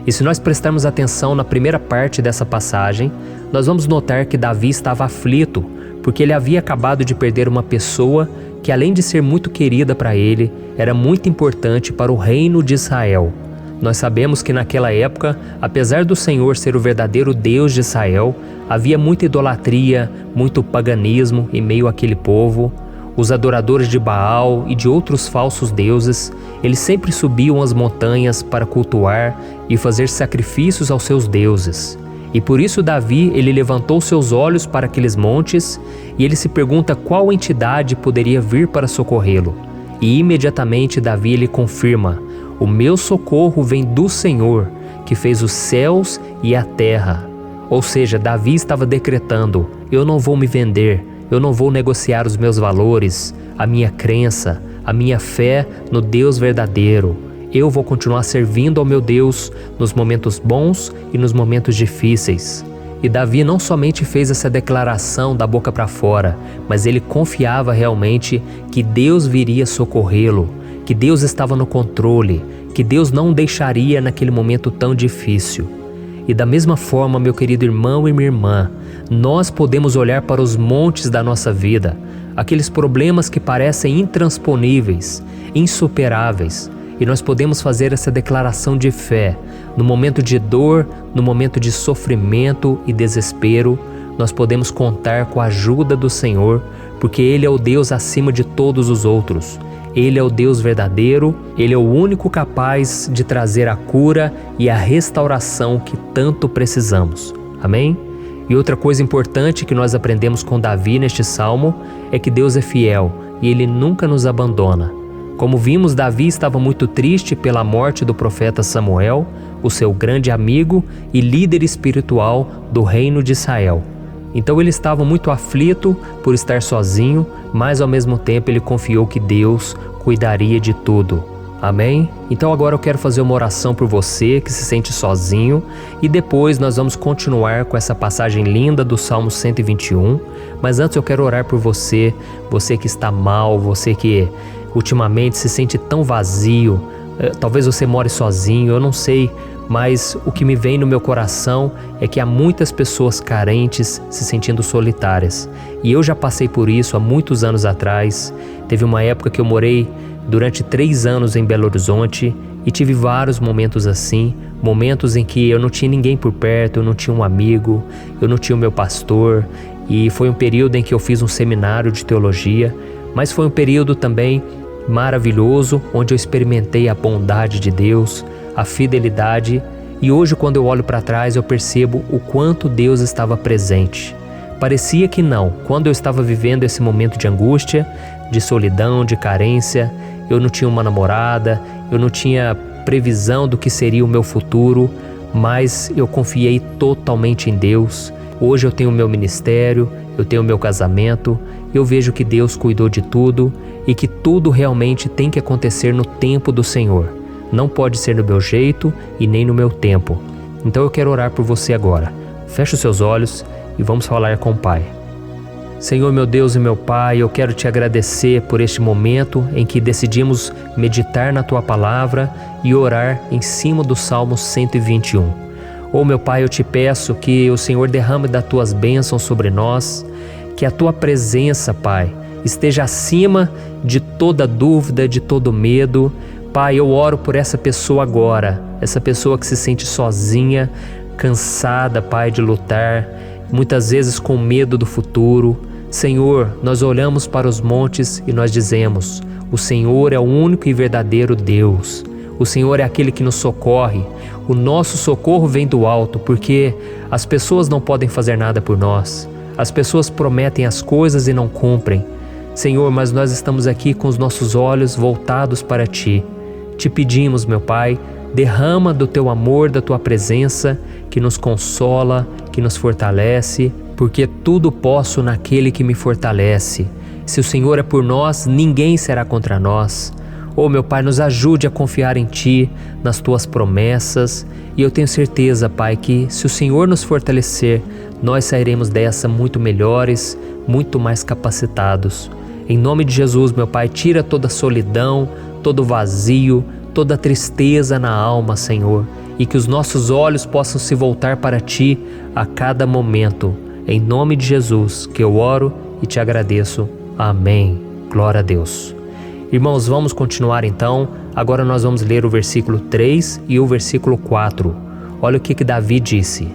E se nós prestarmos atenção na primeira parte dessa passagem, nós vamos notar que Davi estava aflito, porque ele havia acabado de perder uma pessoa que, além de ser muito querida para ele, era muito importante para o reino de Israel. Nós sabemos que naquela época, apesar do Senhor ser o verdadeiro Deus de Israel, havia muita idolatria, muito paganismo em meio àquele povo. Os adoradores de Baal e de outros falsos deuses, eles sempre subiam as montanhas para cultuar e fazer sacrifícios aos seus deuses. E por isso Davi, ele levantou seus olhos para aqueles montes e ele se pergunta qual entidade poderia vir para socorrê-lo. E imediatamente Davi ele confirma: o meu socorro vem do Senhor, que fez os céus e a terra. Ou seja, Davi estava decretando: eu não vou me vender, eu não vou negociar os meus valores, a minha crença, a minha fé no Deus verdadeiro. Eu vou continuar servindo ao meu Deus nos momentos bons e nos momentos difíceis. E Davi não somente fez essa declaração da boca para fora, mas ele confiava realmente que Deus viria socorrê-lo, que Deus estava no controle, que Deus não o deixaria naquele momento tão difícil. E da mesma forma, meu querido irmão e minha irmã, nós podemos olhar para os montes da nossa vida, aqueles problemas que parecem intransponíveis, insuperáveis, e nós podemos fazer essa declaração de fé. No momento de dor, no momento de sofrimento e desespero, nós podemos contar com a ajuda do Senhor, porque Ele é o Deus acima de todos os outros. Ele é o Deus verdadeiro, Ele é o único capaz de trazer a cura e a restauração que tanto precisamos. Amém? E outra coisa importante que nós aprendemos com Davi neste salmo é que Deus é fiel e Ele nunca nos abandona. Como vimos, Davi estava muito triste pela morte do profeta Samuel, o seu grande amigo e líder espiritual do reino de Israel. Então ele estava muito aflito por estar sozinho, mas ao mesmo tempo ele confiou que Deus cuidaria de tudo. Amém? Então agora eu quero fazer uma oração por você que se sente sozinho e depois nós vamos continuar com essa passagem linda do Salmo 121. Mas antes eu quero orar por você, você que está mal, você que ultimamente se sente tão vazio, talvez você more sozinho, eu não sei, mas o que me vem no meu coração é que há muitas pessoas carentes se sentindo solitárias. E eu já passei por isso há muitos anos atrás. Teve uma época que eu morei durante 3 anos em Belo Horizonte e tive vários momentos assim, momentos em que eu não tinha ninguém por perto, eu não tinha um amigo, eu não tinha o meu pastor, e foi um período em que eu fiz um seminário de teologia, mas foi um período também maravilhoso, onde eu experimentei a bondade de Deus, a fidelidade, e hoje quando eu olho para trás eu percebo o quanto Deus estava presente. Parecia que não, quando eu estava vivendo esse momento de angústia, de solidão, de carência, eu não tinha uma namorada, eu não tinha previsão do que seria o meu futuro, mas eu confiei totalmente em Deus. Hoje eu tenho o meu ministério, eu tenho o meu casamento, eu vejo que Deus cuidou de tudo e que tudo realmente tem que acontecer no tempo do Senhor. Não pode ser no meu jeito e nem no meu tempo. Então eu quero orar por você agora. Feche os seus olhos e vamos falar com o Pai. Senhor, meu Deus e meu Pai, eu quero te agradecer por este momento em que decidimos meditar na Tua Palavra e orar em cima do Salmo 121. Oh, meu Pai, eu te peço que o Senhor derrame das Tuas bênçãos sobre nós, que a Tua presença, Pai, esteja acima de toda dúvida, de todo medo. Pai, eu oro por essa pessoa agora, essa pessoa que se sente sozinha, cansada, Pai, de lutar, muitas vezes com medo do futuro. Senhor, nós olhamos para os montes e nós dizemos: o Senhor é o único e verdadeiro Deus. O Senhor é aquele que nos socorre. O nosso socorro vem do alto, porque as pessoas não podem fazer nada por nós. As pessoas prometem as coisas e não cumprem. Senhor, mas nós estamos aqui com os nossos olhos voltados para Ti. Te pedimos, meu Pai, derrama do Teu amor, da Tua presença, que nos consola, que nos fortalece, porque tudo posso naquele que me fortalece. Se o Senhor é por nós, ninguém será contra nós. Meu Pai, nos ajude a confiar em Ti, nas Tuas promessas, e eu tenho certeza, Pai, que se o Senhor nos fortalecer, nós sairemos dessa muito melhores, muito mais capacitados. Em nome de Jesus, meu Pai, tira toda a solidão, todo o vazio, toda a tristeza na alma, Senhor, e que os nossos olhos possam se voltar para Ti a cada momento. Em nome de Jesus, que eu oro e te agradeço. Amém. Glória a Deus. Irmãos, vamos continuar então. Agora nós vamos ler o versículo 3 e o versículo 4. Olha o que Davi disse.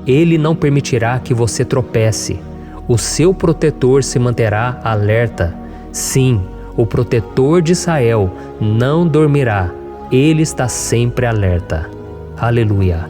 Ele não permitirá que você tropece. O seu protetor se manterá alerta. Sim, o protetor de Israel não dormirá. Ele está sempre alerta. Aleluia.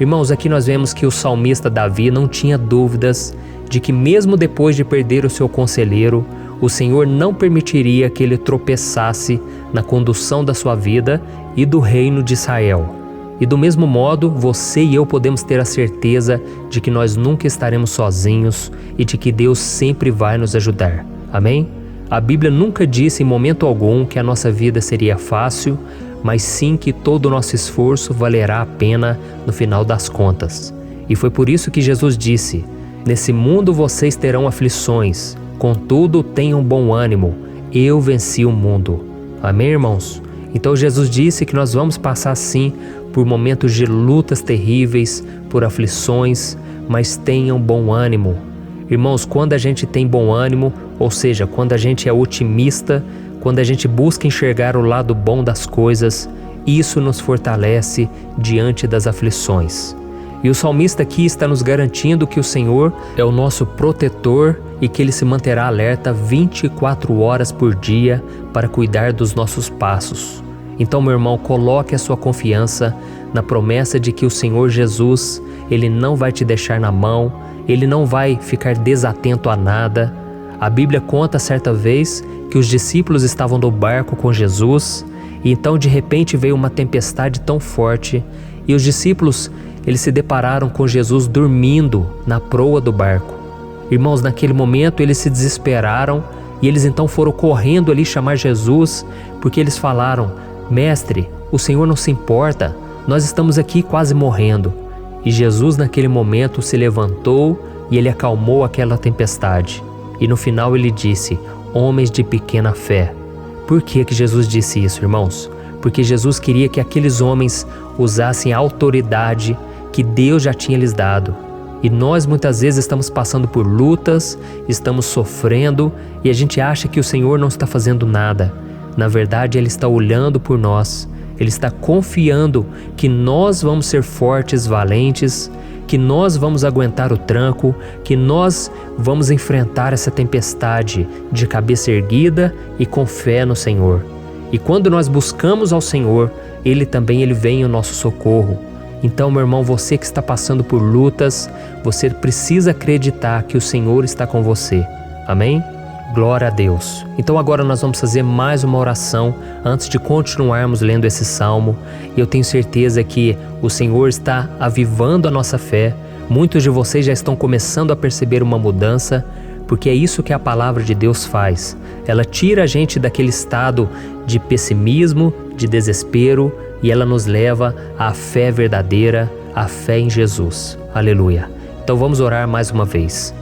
Irmãos, aqui nós vemos que o salmista Davi não tinha dúvidas de que mesmo depois de perder o seu conselheiro, o Senhor não permitiria que ele tropeçasse na condução da sua vida e do reino de Israel. E do mesmo modo, você e eu podemos ter a certeza de que nós nunca estaremos sozinhos e de que Deus sempre vai nos ajudar. Amém? A Bíblia nunca disse em momento algum que a nossa vida seria fácil, mas sim que todo o nosso esforço valerá a pena no final das contas. E foi por isso que Jesus disse: nesse mundo vocês terão aflições, contudo tenham bom ânimo, eu venci o mundo. Amém, irmãos? Então Jesus disse que nós vamos passar sim por momentos de lutas terríveis, por aflições, mas tenham bom ânimo. Irmãos, quando a gente tem bom ânimo, ou seja, quando a gente é otimista, quando a gente busca enxergar o lado bom das coisas, isso nos fortalece diante das aflições. E o salmista aqui está nos garantindo que o Senhor é o nosso protetor e que Ele se manterá alerta 24 horas por dia para cuidar dos nossos passos. Então, meu irmão, coloque a sua confiança na promessa de que o Senhor Jesus, Ele não vai te deixar na mão, Ele não vai ficar desatento a nada. A Bíblia conta certa vez que os discípulos estavam no barco com Jesus e então de repente veio uma tempestade tão forte e os discípulos eles se depararam com Jesus dormindo na proa do barco. Irmãos, naquele momento eles se desesperaram e eles então foram correndo ali chamar Jesus, porque eles falaram: Mestre, o Senhor não se importa, nós estamos aqui quase morrendo. E Jesus naquele momento se levantou e Ele acalmou aquela tempestade. E no final Ele disse: homens de pequena fé. Por que Jesus disse isso, irmãos? Porque Jesus queria que aqueles homens usassem a autoridade que Deus já tinha lhes dado. E nós muitas vezes estamos passando por lutas, estamos sofrendo e a gente acha que o Senhor não está fazendo nada. Na verdade, Ele está olhando por nós, Ele está confiando que nós vamos ser fortes, valentes, que nós vamos aguentar o tranco, que nós vamos enfrentar essa tempestade de cabeça erguida e com fé no Senhor. E quando nós buscamos ao Senhor, Ele vem em nosso socorro. Então, meu irmão, você que está passando por lutas, você precisa acreditar que o Senhor está com você. Amém? Glória a Deus. Então agora nós vamos fazer mais uma oração antes de continuarmos lendo esse salmo. E eu tenho certeza que o Senhor está avivando a nossa fé. Muitos de vocês já estão começando a perceber uma mudança, porque é isso que a palavra de Deus faz. Ela tira a gente daquele estado de pessimismo, de desespero, e ela nos leva à fé verdadeira, à fé em Jesus. Aleluia. Então vamos orar mais uma vez.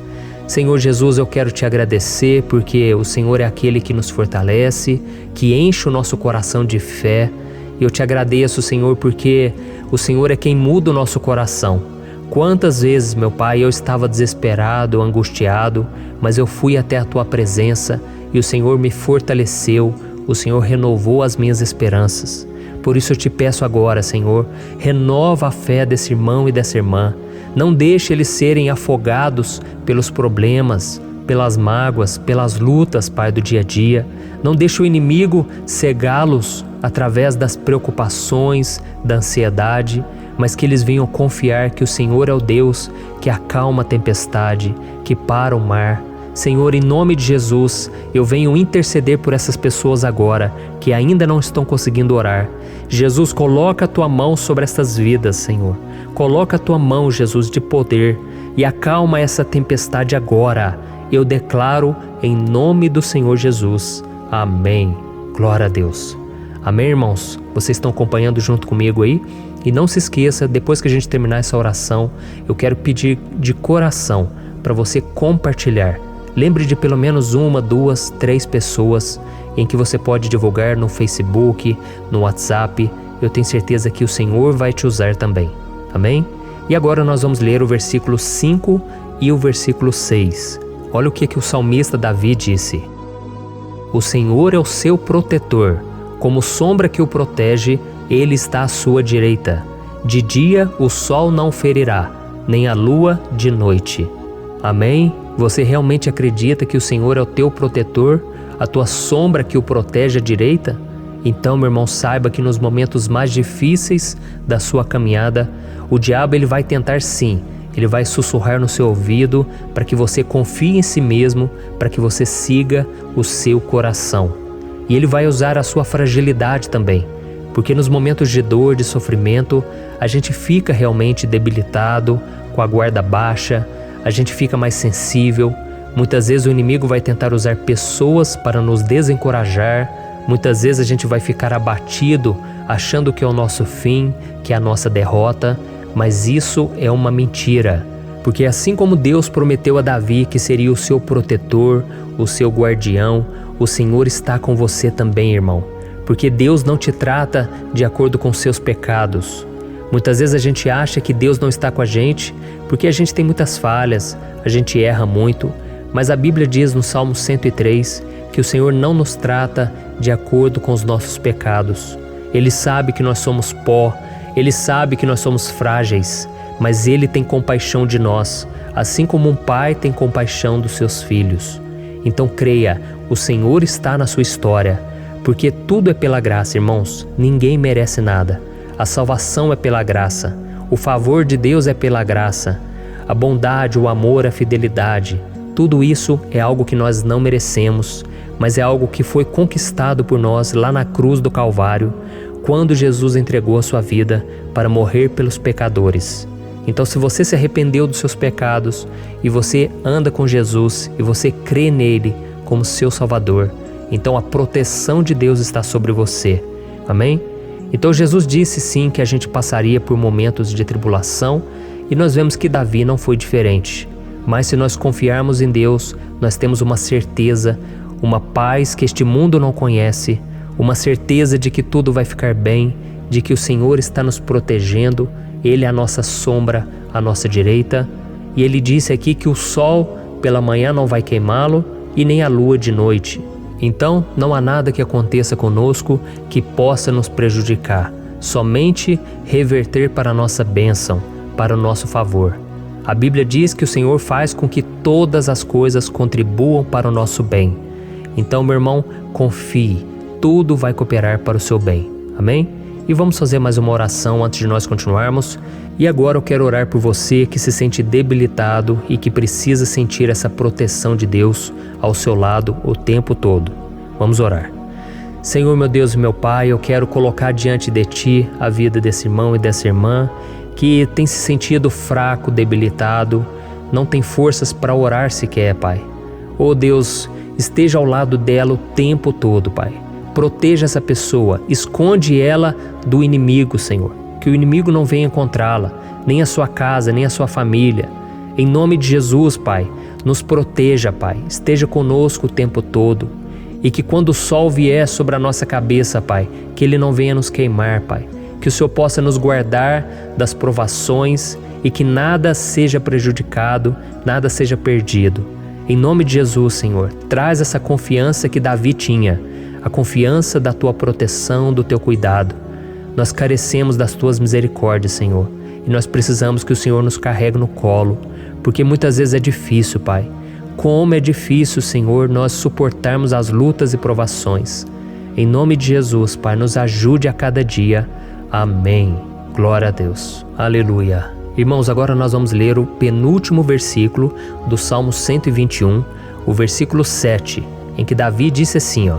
Senhor Jesus, eu quero te agradecer porque o Senhor é aquele que nos fortalece, que enche o nosso coração de fé. Eu te agradeço, Senhor, porque o Senhor é quem muda o nosso coração. Quantas vezes, meu Pai, eu estava desesperado, angustiado, mas eu fui até a Tua presença e o Senhor me fortaleceu, o Senhor renovou as minhas esperanças. Por isso eu te peço agora, Senhor, renova a fé desse irmão e dessa irmã. Não deixe eles serem afogados pelos problemas, pelas mágoas, pelas lutas, Pai, do dia a dia. Não deixe o inimigo cegá-los através das preocupações, da ansiedade, mas que eles venham confiar que o Senhor é o Deus que acalma a tempestade, que para o mar. Senhor, em nome de Jesus, eu venho interceder por essas pessoas agora que ainda não estão conseguindo orar. Jesus, coloca a tua mão sobre estas vidas, Senhor. Coloca a tua mão, Jesus, de poder e acalma essa tempestade agora. Eu declaro em nome do Senhor Jesus. Amém. Glória a Deus. Amém, irmãos? Vocês estão acompanhando junto comigo aí? E não se esqueça, depois que a gente terminar essa oração, eu quero pedir de coração para você compartilhar. Lembre de pelo menos 1, 2, 3 pessoas em que você pode divulgar no Facebook, no WhatsApp. Eu tenho certeza que o Senhor vai te usar também. Amém? E agora nós vamos ler o versículo 5 e o versículo 6. Olha o que o salmista Davi disse. O Senhor é o seu protetor, como sombra que o protege, Ele está à sua direita. De dia o sol não ferirá, nem a lua de noite. Amém? Você realmente acredita que o Senhor é o teu protetor, a tua sombra que o protege à direita? Então, meu irmão, saiba que nos momentos mais difíceis da sua caminhada, o diabo ele vai tentar sim, ele vai sussurrar no seu ouvido para que você confie em si mesmo, para que você siga o seu coração. E ele vai usar a sua fragilidade também, porque nos momentos de dor, de sofrimento, a gente fica realmente debilitado, com a guarda baixa, a gente fica mais sensível. Muitas vezes o inimigo vai tentar usar pessoas para nos desencorajar. Muitas vezes a gente vai ficar abatido, achando que é o nosso fim, que é a nossa derrota. Mas isso é uma mentira, porque assim como Deus prometeu a Davi que seria o seu protetor, o seu guardião, o Senhor está com você também, irmão. Porque Deus não te trata de acordo com seus pecados. Muitas vezes a gente acha que Deus não está com a gente porque a gente tem muitas falhas, a gente erra muito, mas a Bíblia diz no Salmo 103 que o Senhor não nos trata de acordo com os nossos pecados. Ele sabe que nós somos pó, Ele sabe que nós somos frágeis, mas Ele tem compaixão de nós, assim como um pai tem compaixão dos seus filhos. Então creia, o Senhor está na sua história, porque tudo é pela graça, irmãos, ninguém merece nada. A salvação é pela graça, o favor de Deus é pela graça, a bondade, o amor, a fidelidade, tudo isso é algo que nós não merecemos, mas é algo que foi conquistado por nós lá na cruz do Calvário, quando Jesus entregou a sua vida para morrer pelos pecadores. Então, se você se arrependeu dos seus pecados e você anda com Jesus e você crê nele como seu Salvador, então a proteção de Deus está sobre você. Amém? Então Jesus disse sim que a gente passaria por momentos de tribulação e nós vemos que Davi não foi diferente. Mas se nós confiarmos em Deus, nós temos uma certeza, uma paz que este mundo não conhece, uma certeza de que tudo vai ficar bem, de que o Senhor está nos protegendo, Ele é a nossa sombra, à nossa direita. E Ele disse aqui que o sol pela manhã não vai queimá-lo e nem a lua de noite. Então não há nada que aconteça conosco que possa nos prejudicar, somente reverter para a nossa bênção, para o nosso favor. A Bíblia diz que o Senhor faz com que todas as coisas contribuam para o nosso bem. Então, meu irmão, confie, tudo vai cooperar para o seu bem. Amém? E vamos fazer mais uma oração antes de nós continuarmos. E agora eu quero orar por você que se sente debilitado e que precisa sentir essa proteção de Deus ao seu lado o tempo todo. Vamos orar. Senhor, meu Deus e meu Pai, eu quero colocar diante de Ti a vida desse irmão e dessa irmã que tem se sentido fraco, debilitado, não tem forças para orar sequer, Pai. Oh Deus, esteja ao lado dela o tempo todo, Pai. Proteja essa pessoa, esconde ela do inimigo, Senhor. Que o inimigo não venha encontrá-la, nem a sua casa, nem a sua família. Em nome de Jesus, Pai, nos proteja, Pai. Esteja conosco o tempo todo. E que quando o sol vier sobre a nossa cabeça, Pai, que ele não venha nos queimar, Pai. Que o Senhor possa nos guardar das provações e que nada seja prejudicado, nada seja perdido. Em nome de Jesus, Senhor, traz essa confiança que Davi tinha, a confiança da Tua proteção, do Teu cuidado. Nós carecemos das Tuas misericórdias, Senhor, e nós precisamos que o Senhor nos carregue no colo, porque muitas vezes é difícil, Pai. Como é difícil, Senhor, nós suportarmos as lutas e provações. Em nome de Jesus, Pai, nos ajude a cada dia. Amém. Glória a Deus. Aleluia. Irmãos, agora nós vamos ler o penúltimo versículo do Salmo 121, o versículo 7, em que Davi disse assim,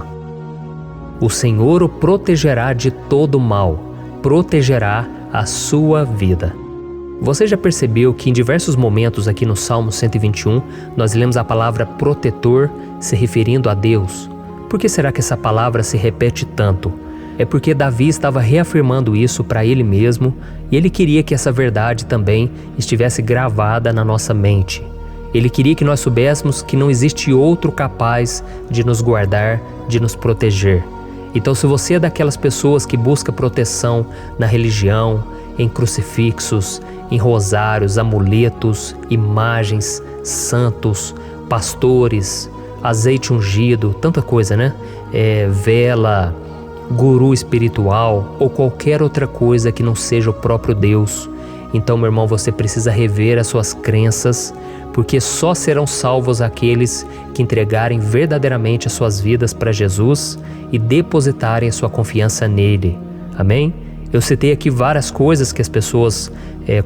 o Senhor o protegerá de todo mal, protegerá a sua vida. Você já percebeu que em diversos momentos aqui no Salmo 121, nós lemos a palavra protetor se referindo a Deus? Por que será que essa palavra se repete tanto? É porque Davi estava reafirmando isso para ele mesmo e ele queria que essa verdade também estivesse gravada na nossa mente. Ele queria que nós soubéssemos que não existe outro capaz de nos guardar, de nos proteger. Então, se você é daquelas pessoas que busca proteção na religião, em crucifixos, em rosários, amuletos, imagens, santos, pastores, azeite ungido, tanta coisa, né? Vela, guru espiritual ou qualquer outra coisa que não seja o próprio Deus. Então, meu irmão, você precisa rever as suas crenças, porque só serão salvos aqueles que entregarem verdadeiramente as suas vidas para Jesus e depositarem a sua confiança nele. Amém? Eu citei aqui várias coisas que as pessoas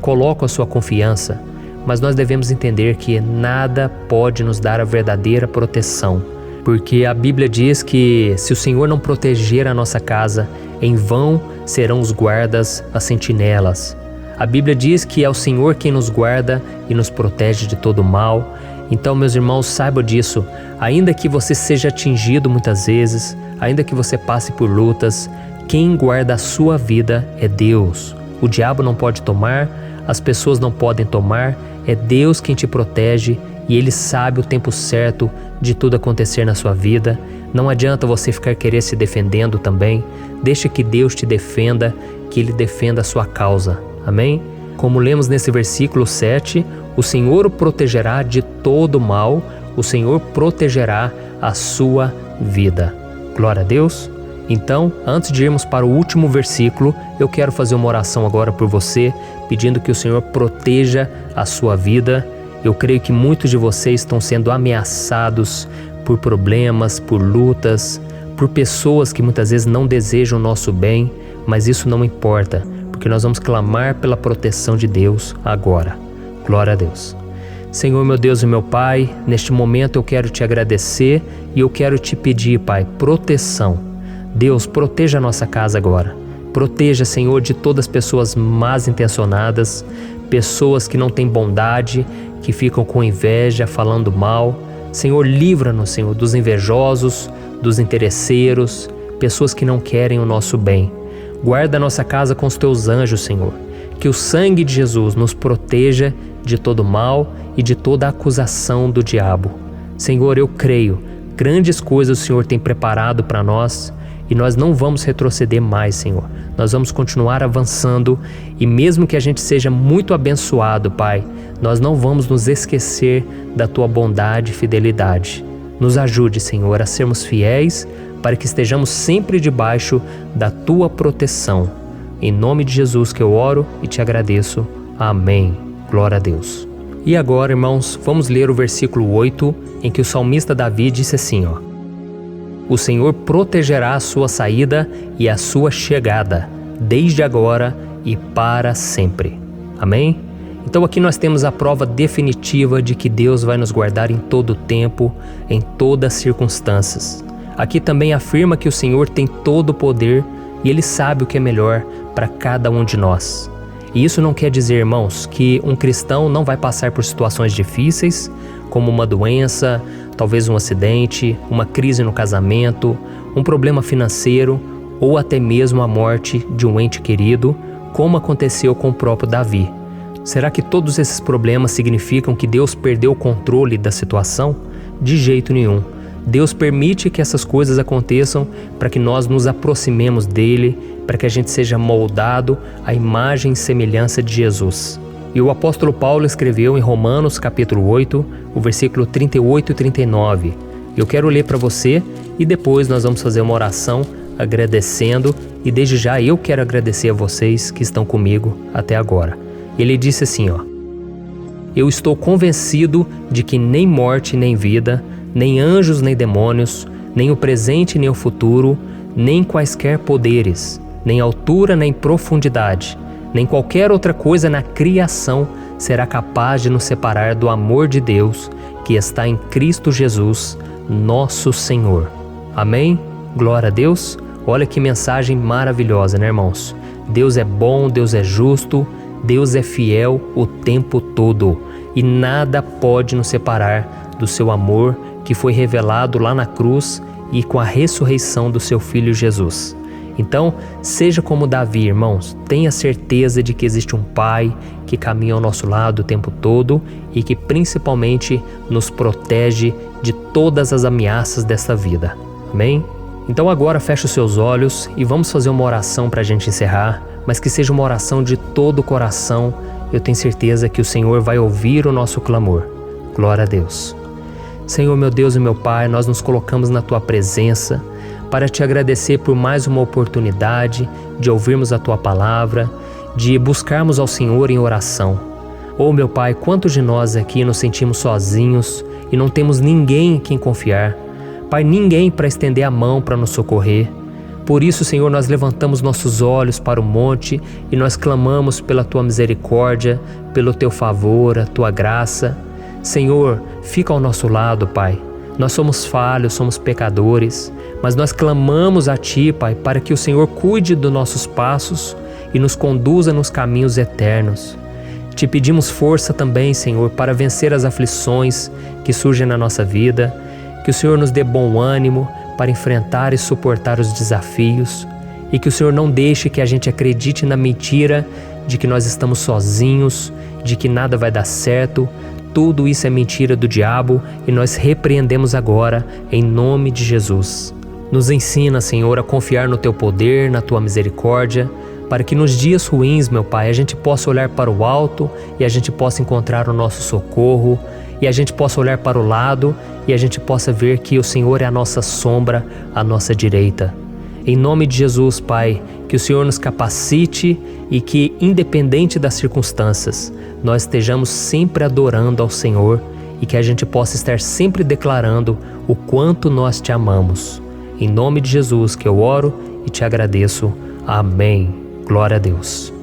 colocam a sua confiança, mas nós devemos entender que nada pode nos dar a verdadeira proteção, porque a Bíblia diz que se o Senhor não proteger a nossa casa, em vão serão os guardas, as sentinelas. A Bíblia diz que é o Senhor quem nos guarda e nos protege de todo mal. Então, meus irmãos, saibam disso. Ainda que você seja atingido muitas vezes, ainda que você passe por lutas, quem guarda a sua vida é Deus. O diabo não pode tomar, as pessoas não podem tomar, é Deus quem te protege e Ele sabe o tempo certo de tudo acontecer na sua vida. Não adianta você ficar querer se defendendo também. Deixa que Deus te defenda, que Ele defenda a sua causa. Amém? Como lemos nesse versículo 7, o Senhor o protegerá de todo mal, o Senhor protegerá a sua vida. Glória a Deus! Então, antes de irmos para o último versículo, eu quero fazer uma oração agora por você, pedindo que o Senhor proteja a sua vida. Eu creio que muitos de vocês estão sendo ameaçados por problemas, por lutas, por pessoas que muitas vezes não desejam o nosso bem, mas isso não importa, porque nós vamos clamar pela proteção de Deus agora. Glória a Deus. Senhor, meu Deus e meu Pai, neste momento eu quero te agradecer e eu quero te pedir, Pai, proteção. Deus, proteja a nossa casa agora. Proteja, Senhor, de todas as pessoas más intencionadas, pessoas que não têm bondade, que ficam com inveja, falando mal. Senhor, livra-nos, Senhor, dos invejosos, dos interesseiros, pessoas que não querem o nosso bem. Guarda a nossa casa com os teus anjos, Senhor. Que o sangue de Jesus nos proteja de todo mal e de toda acusação do diabo. Senhor, eu creio, grandes coisas o Senhor tem preparado para nós e nós não vamos retroceder mais, Senhor. Nós vamos continuar avançando e mesmo que a gente seja muito abençoado, Pai, nós não vamos nos esquecer da Tua bondade e fidelidade. Nos ajude, Senhor, a sermos fiéis para que estejamos sempre debaixo da Tua proteção. Em nome de Jesus que eu oro e te agradeço. Amém. Glória a Deus. E agora, irmãos, vamos ler o versículo 8, em que o salmista Davi disse assim, O Senhor protegerá a sua saída e a sua chegada, desde agora e para sempre. Amém? Então aqui nós temos a prova definitiva de que Deus vai nos guardar em todo o tempo, em todas as circunstâncias. Aqui também afirma que o Senhor tem todo o poder e Ele sabe o que é melhor para cada um de nós. E isso não quer dizer, irmãos, que um cristão não vai passar por situações difíceis, como uma doença, talvez um acidente, uma crise no casamento, um problema financeiro ou até mesmo a morte de um ente querido, como aconteceu com o próprio Davi. Será que todos esses problemas significam que Deus perdeu o controle da situação? De jeito nenhum. Deus permite que essas coisas aconteçam para que nós nos aproximemos dele, para que a gente seja moldado à imagem e semelhança de Jesus. E o apóstolo Paulo escreveu em Romanos capítulo 8, o versículo 38 e 39. Eu quero ler para você e depois nós vamos fazer uma oração agradecendo, e desde já eu quero agradecer a vocês que estão comigo até agora. Ele disse assim, Eu estou convencido de que nem morte nem vida, nem anjos nem demônios, nem o presente nem o futuro, nem quaisquer poderes, nem altura nem profundidade, nem qualquer outra coisa na criação será capaz de nos separar do amor de Deus que está em Cristo Jesus, nosso Senhor. Amém? Glória a Deus. Olha que mensagem maravilhosa, né, irmãos? Deus é bom, Deus é justo, Deus é fiel o tempo todo e nada pode nos separar do seu amor que foi revelado lá na cruz e com a ressurreição do seu Filho Jesus. Então, seja como Davi, irmãos, tenha certeza de que existe um Pai que caminha ao nosso lado o tempo todo e que principalmente nos protege de todas as ameaças dessa vida. Amém? Então agora feche os seus olhos e vamos fazer uma oração para a gente encerrar, mas que seja uma oração de todo o coração. Eu tenho certeza que o Senhor vai ouvir o nosso clamor. Glória a Deus. Senhor, meu Deus e meu Pai, nós nos colocamos na Tua presença para Te agradecer por mais uma oportunidade de ouvirmos a Tua palavra, de buscarmos ao Senhor em oração. Oh, meu Pai, quantos de nós aqui nos sentimos sozinhos e não temos ninguém em quem confiar. Pai, ninguém para estender a mão para nos socorrer. Por isso, Senhor, nós levantamos nossos olhos para o monte e nós clamamos pela Tua misericórdia, pelo Teu favor, a Tua graça. Senhor, fica ao nosso lado, Pai. Nós somos falhos, somos pecadores, mas nós clamamos a Ti, Pai, para que o Senhor cuide dos nossos passos e nos conduza nos caminhos eternos. Te pedimos força também, Senhor, para vencer as aflições que surgem na nossa vida, que o Senhor nos dê bom ânimo para enfrentar e suportar os desafios e que o Senhor não deixe que a gente acredite na mentira de que nós estamos sozinhos, de que nada vai dar certo. Tudo isso é mentira do diabo e nós repreendemos agora em nome de Jesus. Nos ensina, Senhor, a confiar no Teu poder, na Tua misericórdia, para que nos dias ruins, meu Pai, a gente possa olhar para o alto e a gente possa encontrar o nosso socorro, e a gente possa olhar para o lado e a gente possa ver que o Senhor é a nossa sombra, a nossa direita. Em nome de Jesus, Pai, que o Senhor nos capacite e que, independente das circunstâncias, nós estejamos sempre adorando ao Senhor e que a gente possa estar sempre declarando o quanto nós Te amamos. Em nome de Jesus que eu oro e Te agradeço. Amém. Glória a Deus.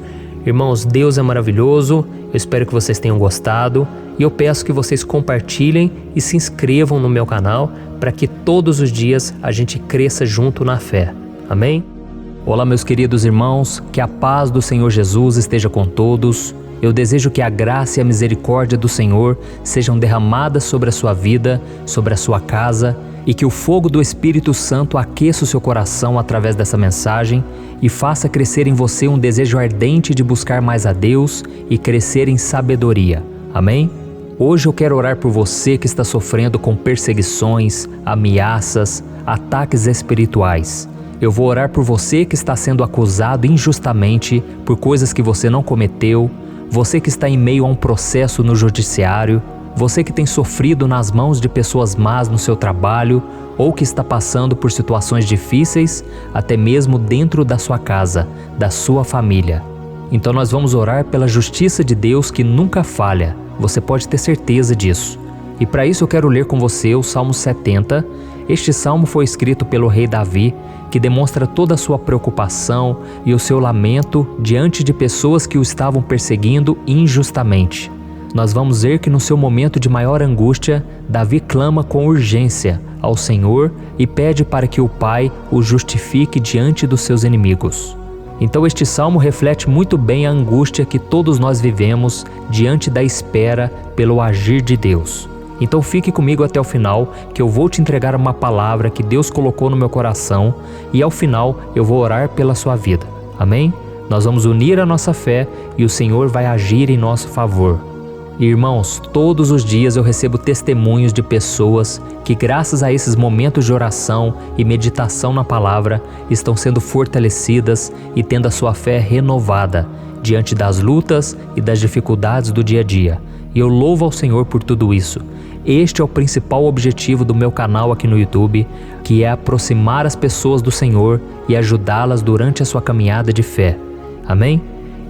Irmãos, Deus é maravilhoso. Eu espero que vocês tenham gostado e eu peço que vocês compartilhem e se inscrevam no meu canal para que todos os dias a gente cresça junto na fé. Amém? Olá, meus queridos irmãos, que a paz do Senhor Jesus esteja com todos. Eu desejo que a graça e a misericórdia do Senhor sejam derramadas sobre a sua vida, sobre a sua casa, e que o fogo do Espírito Santo aqueça o seu coração através dessa mensagem e faça crescer em você um desejo ardente de buscar mais a Deus e crescer em sabedoria. Amém? Hoje eu quero orar por você que está sofrendo com perseguições, ameaças, ataques espirituais. Eu vou orar por você que está sendo acusado injustamente por coisas que você não cometeu, você que está em meio a um processo no judiciário, você que tem sofrido nas mãos de pessoas más no seu trabalho ou que está passando por situações difíceis, até mesmo dentro da sua casa, da sua família. Então nós vamos orar pela justiça de Deus que nunca falha, você pode ter certeza disso. E para isso eu quero ler com você o Salmo 70. Este salmo foi escrito pelo rei Davi, que demonstra toda a sua preocupação e o seu lamento diante de pessoas que o estavam perseguindo injustamente. Nós vamos ver que no seu momento de maior angústia, Davi clama com urgência ao Senhor e pede para que o Pai o justifique diante dos seus inimigos. Então este salmo reflete muito bem a angústia que todos nós vivemos diante da espera pelo agir de Deus. Então fique comigo até o final, que eu vou te entregar uma palavra que Deus colocou no meu coração e ao final eu vou orar pela sua vida. Amém? Nós vamos unir a nossa fé e o Senhor vai agir em nosso favor. Irmãos, todos os dias eu recebo testemunhos de pessoas que, graças a esses momentos de oração e meditação na palavra, estão sendo fortalecidas e tendo a sua fé renovada diante das lutas e das dificuldades do dia a dia. E eu louvo ao Senhor por tudo isso. Este é o principal objetivo do meu canal aqui no YouTube, que é aproximar as pessoas do Senhor e ajudá-las durante a sua caminhada de fé. Amém?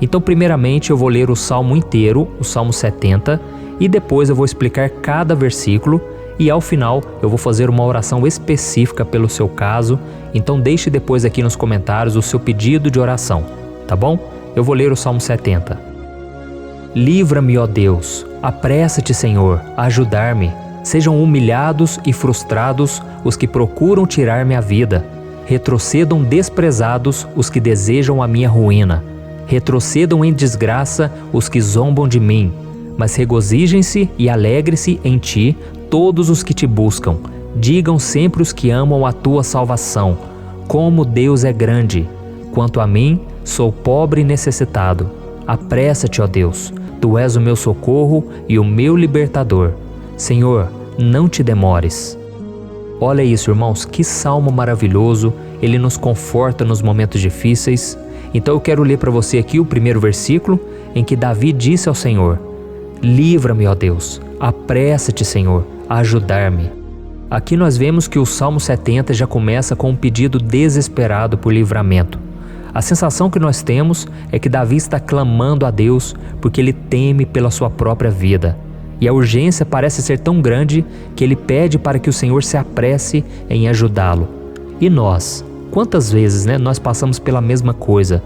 Então, primeiramente, eu vou ler o Salmo inteiro, o Salmo 70, e depois eu vou explicar cada versículo e ao final eu vou fazer uma oração específica pelo seu caso. Então deixe depois aqui nos comentários o seu pedido de oração, tá bom? Eu vou ler o Salmo 70. Livra-me, ó Deus. Apressa-te, Senhor, a ajudar-me. Sejam humilhados e frustrados os que procuram tirar-me a vida. Retrocedam desprezados os que desejam a minha ruína. Retrocedam em desgraça os que zombam de mim. Mas regozijem-se e alegre-se em ti todos os que te buscam. Digam sempre os que amam a tua salvação: como Deus é grande! Quanto a mim, sou pobre e necessitado. Apressa-te, ó Deus. Tu és o meu socorro e o meu libertador. Senhor, não te demores. Olha isso, irmãos, que salmo maravilhoso. Ele nos conforta nos momentos difíceis. Então eu quero ler para você aqui o primeiro versículo, em que Davi disse ao Senhor: livra-me, ó Deus. Apressa-te, Senhor, a ajudar-me. Aqui nós vemos que o Salmo 70 já começa com um pedido desesperado por livramento. A sensação que nós temos é que Davi está clamando a Deus porque ele teme pela sua própria vida. E a urgência parece ser tão grande que ele pede para que o Senhor se apresse em ajudá-lo. E nós? Quantas vezes nós passamos pela mesma coisa?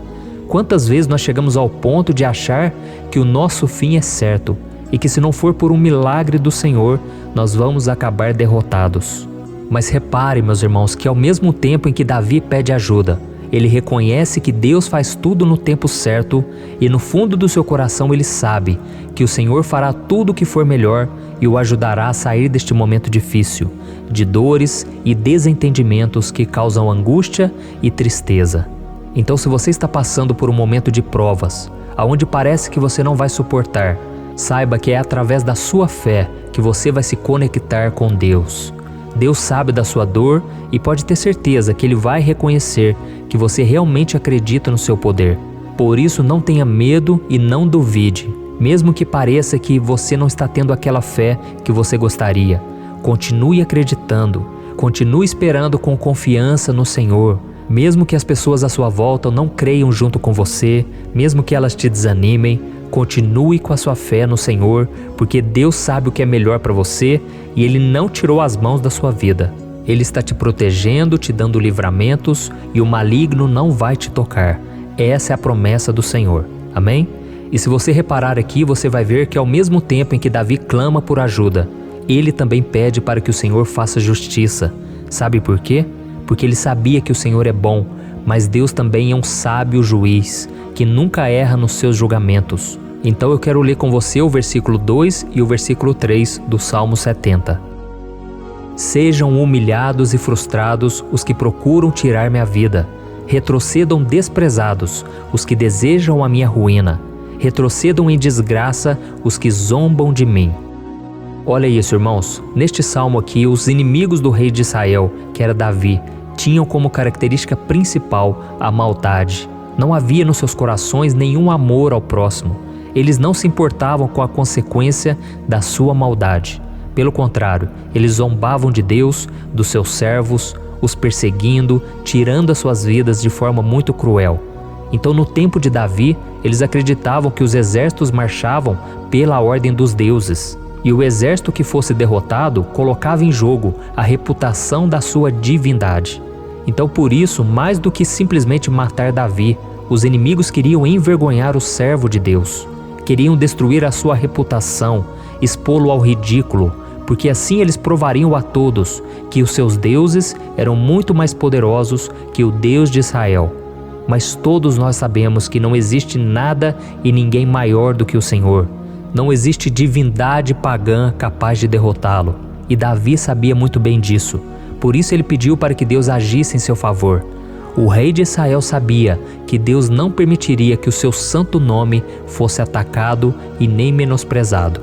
Quantas vezes nós chegamos ao ponto de achar que o nosso fim é certo e que se não for por um milagre do Senhor, nós vamos acabar derrotados? Mas repare, meus irmãos, que ao mesmo tempo em que Davi pede ajuda, ele reconhece que Deus faz tudo no tempo certo e no fundo do seu coração ele sabe que o Senhor fará tudo o que for melhor e o ajudará a sair deste momento difícil, de dores e desentendimentos que causam angústia e tristeza. Então, se você está passando por um momento de provas, aonde parece que você não vai suportar, saiba que é através da sua fé que você vai se conectar com Deus. Deus sabe da sua dor e pode ter certeza que Ele vai reconhecer que você realmente acredita no seu poder. Por isso, não tenha medo e não duvide, mesmo que pareça que você não está tendo aquela fé que você gostaria. Continue acreditando, continue esperando com confiança no Senhor. Mesmo que as pessoas à sua volta não creiam junto com você, mesmo que elas te desanimem, continue com a sua fé no Senhor, porque Deus sabe o que é melhor para você e Ele não tirou as mãos da sua vida. Ele está te protegendo, te dando livramentos e o maligno não vai te tocar. Essa é a promessa do Senhor. Amém? E se você reparar aqui, você vai ver que ao mesmo tempo em que Davi clama por ajuda, ele também pede para que o Senhor faça justiça. Sabe por quê? Porque ele sabia que o Senhor é bom, mas Deus também é um sábio juiz, que nunca erra nos seus julgamentos. Então eu quero ler com você o versículo 2 e o versículo 3 do Salmo 70. Sejam humilhados e frustrados os que procuram tirar-me a vida. Retrocedam desprezados os que desejam a minha ruína. Retrocedam em desgraça os que zombam de mim. Olha isso, irmãos. Neste salmo aqui, os inimigos do rei de Israel, que era Davi, tinham como característica principal a maldade. Não havia nos seus corações nenhum amor ao próximo. Eles não se importavam com a consequência da sua maldade. Pelo contrário, eles zombavam de Deus, dos seus servos, os perseguindo, tirando as suas vidas de forma muito cruel. Então, no tempo de Davi, eles acreditavam que os exércitos marchavam pela ordem dos deuses. E o exército que fosse derrotado colocava em jogo a reputação da sua divindade. Então, por isso, mais do que simplesmente matar Davi, os inimigos queriam envergonhar o servo de Deus. Queriam destruir a sua reputação, expô-lo ao ridículo, porque assim eles provariam a todos que os seus deuses eram muito mais poderosos que o Deus de Israel. Mas todos nós sabemos que não existe nada e ninguém maior do que o Senhor. Não existe divindade pagã capaz de derrotá-lo. E Davi sabia muito bem disso. Por isso ele pediu para que Deus agisse em seu favor. O rei de Israel sabia que Deus não permitiria que o seu santo nome fosse atacado e nem menosprezado.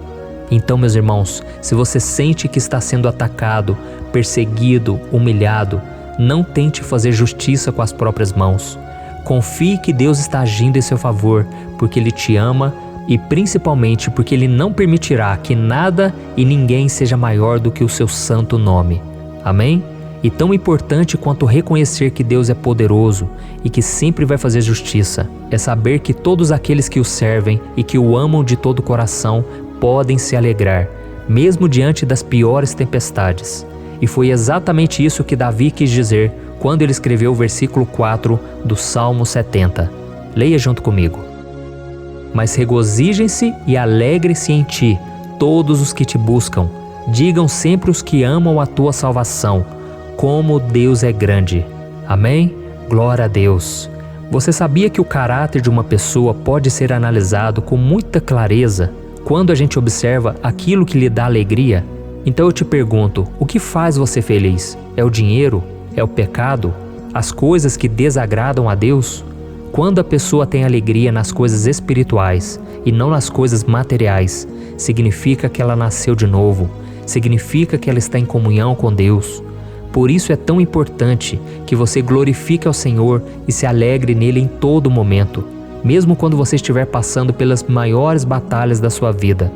Então, meus irmãos, se você sente que está sendo atacado, perseguido, humilhado, não tente fazer justiça com as próprias mãos. Confie que Deus está agindo em seu favor, porque Ele te ama e principalmente porque Ele não permitirá que nada e ninguém seja maior do que o seu santo nome. Amém? E tão importante quanto reconhecer que Deus é poderoso e que sempre vai fazer justiça, é saber que todos aqueles que o servem e que o amam de todo o coração podem se alegrar, mesmo diante das piores tempestades. E foi exatamente isso que Davi quis dizer quando ele escreveu o versículo 4 do Salmo 70. Leia junto comigo. Mas regozijem-se e alegrem-se em ti todos os que te buscam. Digam sempre os que amam a tua salvação, como Deus é grande. Amém? Glória a Deus. Você sabia que o caráter de uma pessoa pode ser analisado com muita clareza quando a gente observa aquilo que lhe dá alegria? Então eu te pergunto, o que faz você feliz? É o dinheiro? É o pecado? As coisas que desagradam a Deus? Quando a pessoa tem alegria nas coisas espirituais e não nas coisas materiais, significa que ela nasceu de novo, significa que ela está em comunhão com Deus. Por isso é tão importante que você glorifique ao Senhor e se alegre nele em todo momento, mesmo quando você estiver passando pelas maiores batalhas da sua vida.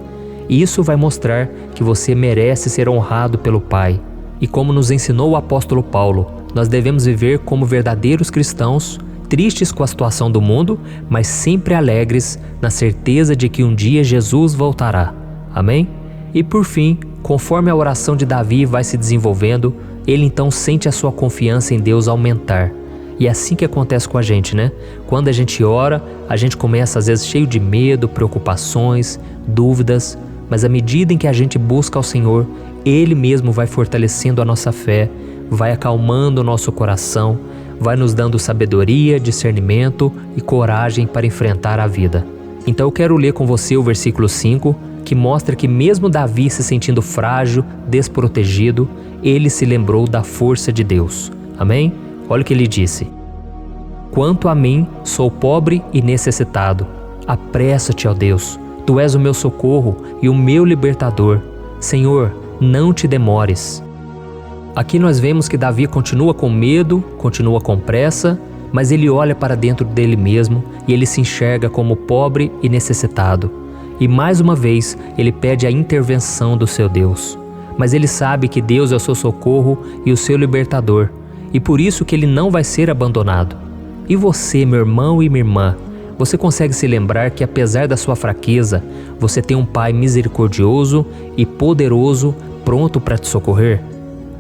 Isso vai mostrar que você merece ser honrado pelo Pai. E como nos ensinou o apóstolo Paulo, nós devemos viver como verdadeiros cristãos, tristes com a situação do mundo, mas sempre alegres na certeza de que um dia Jesus voltará. Amém? E por fim, conforme a oração de Davi vai se desenvolvendo, ele então sente a sua confiança em Deus aumentar. E é assim que acontece com a gente, né? Quando a gente ora, a gente começa às vezes cheio de medo, preocupações, dúvidas, mas à medida em que a gente busca ao Senhor, Ele mesmo vai fortalecendo a nossa fé, vai acalmando o nosso coração, vai nos dando sabedoria, discernimento e coragem para enfrentar a vida. Então eu quero ler com você o versículo 5, que mostra que mesmo Davi se sentindo frágil, desprotegido, ele se lembrou da força de Deus. Amém? Olha o que ele disse. Quanto a mim, sou pobre e necessitado. Apressa-te, ó Deus. Tu és o meu socorro e o meu libertador. Senhor, não te demores. Aqui nós vemos que Davi continua com medo, continua com pressa, mas ele olha para dentro dele mesmo e ele se enxerga como pobre e necessitado. E mais uma vez, ele pede a intervenção do seu Deus. Mas ele sabe que Deus é o seu socorro e o seu libertador, e por isso que ele não vai ser abandonado. E você, meu irmão e minha irmã, você consegue se lembrar que apesar da sua fraqueza, você tem um Pai misericordioso e poderoso pronto para te socorrer?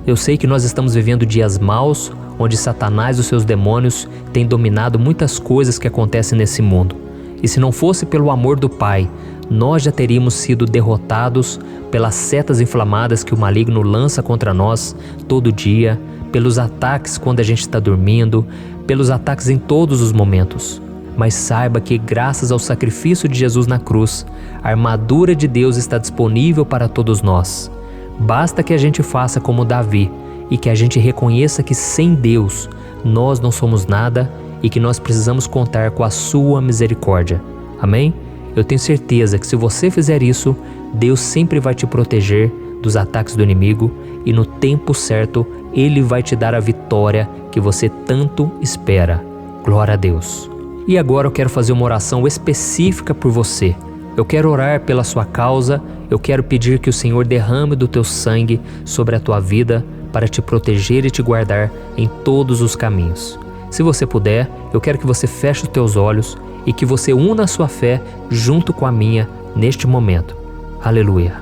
Eu sei que nós estamos vivendo dias maus, onde Satanás e os seus demônios têm dominado muitas coisas que acontecem nesse mundo. E se não fosse pelo amor do Pai, nós já teríamos sido derrotados pelas setas inflamadas que o maligno lança contra nós todo dia, pelos ataques quando a gente está dormindo, pelos ataques em todos os momentos. Mas saiba que graças ao sacrifício de Jesus na cruz, a armadura de Deus está disponível para todos nós. Basta que a gente faça como Davi e que a gente reconheça que sem Deus nós não somos nada e que nós precisamos contar com a sua misericórdia. Amém? Eu tenho certeza que se você fizer isso, Deus sempre vai te proteger dos ataques do inimigo e no tempo certo Ele vai te dar a vitória que você tanto espera. Glória a Deus. E agora eu quero fazer uma oração específica por você. Eu quero orar pela sua causa, eu quero pedir que o Senhor derrame do teu sangue sobre a tua vida para te proteger e te guardar em todos os caminhos. Se você puder, eu quero que você feche os teus olhos e que você una a sua fé junto com a minha neste momento. Aleluia.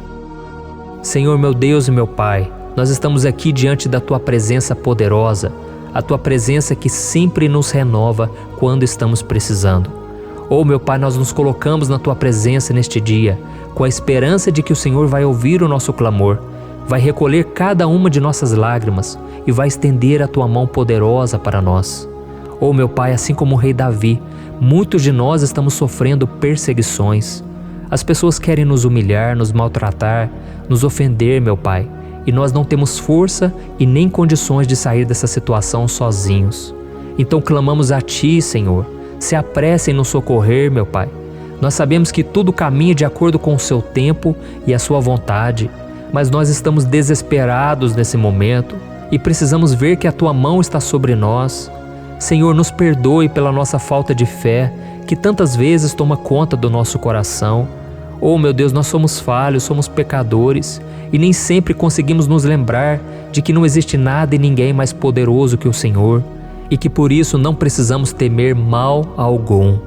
Senhor, meu Deus e meu Pai, nós estamos aqui diante da Tua presença poderosa, a Tua presença que sempre nos renova quando estamos precisando. Oh, meu Pai, nós nos colocamos na Tua presença neste dia, com a esperança de que o Senhor vai ouvir o nosso clamor, vai recolher cada uma de nossas lágrimas e vai estender a Tua mão poderosa para nós. Oh, meu Pai, assim como o rei Davi, muitos de nós estamos sofrendo perseguições. As pessoas querem nos humilhar, nos maltratar, nos ofender, meu Pai, e nós não temos força e nem condições de sair dessa situação sozinhos. Então clamamos a Ti, Senhor, se apresse em nos socorrer, meu Pai. Nós sabemos que tudo caminha de acordo com o Seu tempo e a Sua vontade, mas nós estamos desesperados nesse momento e precisamos ver que a Tua mão está sobre nós. Senhor, nos perdoe pela nossa falta de fé, que tantas vezes toma conta do nosso coração. Oh, meu Deus, nós somos falhos, somos pecadores e nem sempre conseguimos nos lembrar de que não existe nada e ninguém mais poderoso que o Senhor e que por isso não precisamos temer mal algum.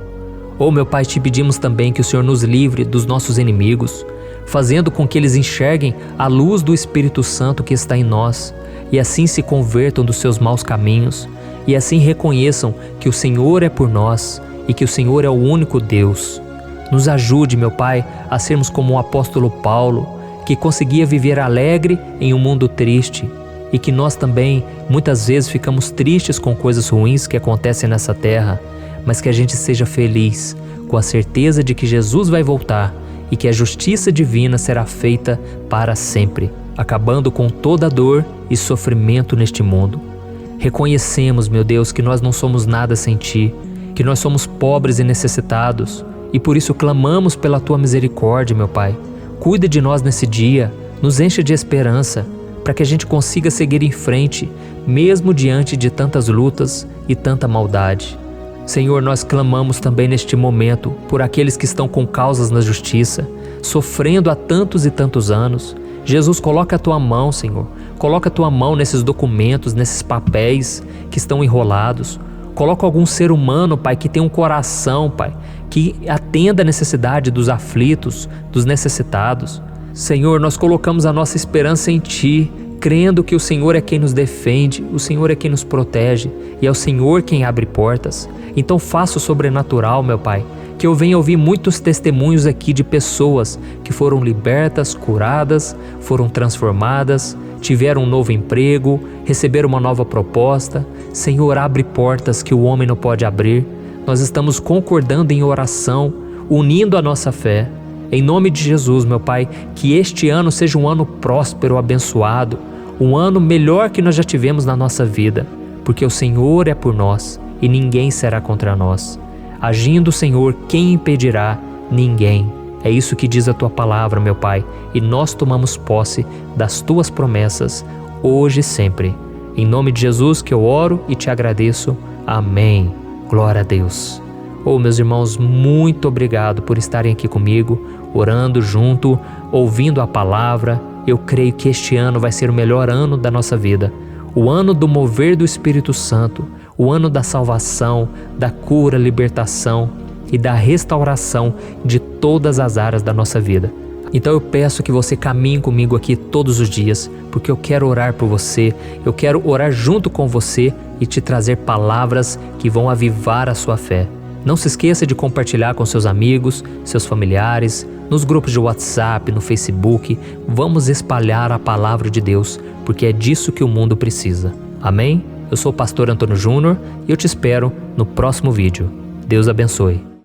Oh, meu Pai, te pedimos também que o Senhor nos livre dos nossos inimigos, fazendo com que eles enxerguem a luz do Espírito Santo que está em nós e assim se convertam dos seus maus caminhos e assim reconheçam que o Senhor é por nós e que o Senhor é o único Deus. Nos ajude, meu Pai, a sermos como o apóstolo Paulo, que conseguia viver alegre em um mundo triste, e que nós também muitas vezes ficamos tristes com coisas ruins que acontecem nessa terra, mas que a gente seja feliz com a certeza de que Jesus vai voltar e que a justiça divina será feita para sempre, acabando com toda dor e sofrimento neste mundo. Reconhecemos, meu Deus, que nós não somos nada sem Ti, que nós somos pobres e necessitados, e por isso clamamos pela Tua misericórdia, meu Pai. Cuida de nós nesse dia, nos enche de esperança, para que a gente consiga seguir em frente, mesmo diante de tantas lutas e tanta maldade. Senhor, nós clamamos também neste momento por aqueles que estão com causas na justiça, sofrendo há tantos e tantos anos. Jesus, coloca a Tua mão, Senhor. Coloca a Tua mão nesses documentos, nesses papéis que estão enrolados. Coloca algum ser humano, Pai, que tem um coração, Pai, que atenda a necessidade dos aflitos, dos necessitados. Senhor, nós colocamos a nossa esperança em Ti, crendo que o Senhor é quem nos defende, o Senhor é quem nos protege e é o Senhor quem abre portas. Então faça o sobrenatural, meu Pai, que eu venha ouvir muitos testemunhos aqui de pessoas que foram libertas, curadas, foram transformadas, tiveram um novo emprego, receberam uma nova proposta. Senhor, abre portas que o homem não pode abrir. Nós estamos concordando em oração, unindo a nossa fé. Em nome de Jesus, meu Pai, que este ano seja um ano próspero, abençoado, um ano melhor que nós já tivemos na nossa vida, porque o Senhor é por nós e ninguém será contra nós. Agindo o Senhor, quem impedirá? Ninguém. É isso que diz a Tua palavra, meu Pai, e nós tomamos posse das Tuas promessas, hoje e sempre. Em nome de Jesus que eu oro e te agradeço. Amém. Glória a Deus. Meus irmãos, muito obrigado por estarem aqui comigo, orando junto, ouvindo a palavra. Eu creio que este ano vai ser o melhor ano da nossa vida. O ano do mover do Espírito Santo, o ano da salvação, da cura, libertação e da restauração de todas as áreas da nossa vida. Então eu peço que você caminhe comigo aqui todos os dias, porque eu quero orar por você, eu quero orar junto com você e te trazer palavras que vão avivar a sua fé. Não se esqueça de compartilhar com seus amigos, seus familiares, nos grupos de WhatsApp, no Facebook. Vamos espalhar a palavra de Deus, porque é disso que o mundo precisa. Amém? Eu sou o pastor Antônio Júnior e eu te espero no próximo vídeo. Deus abençoe.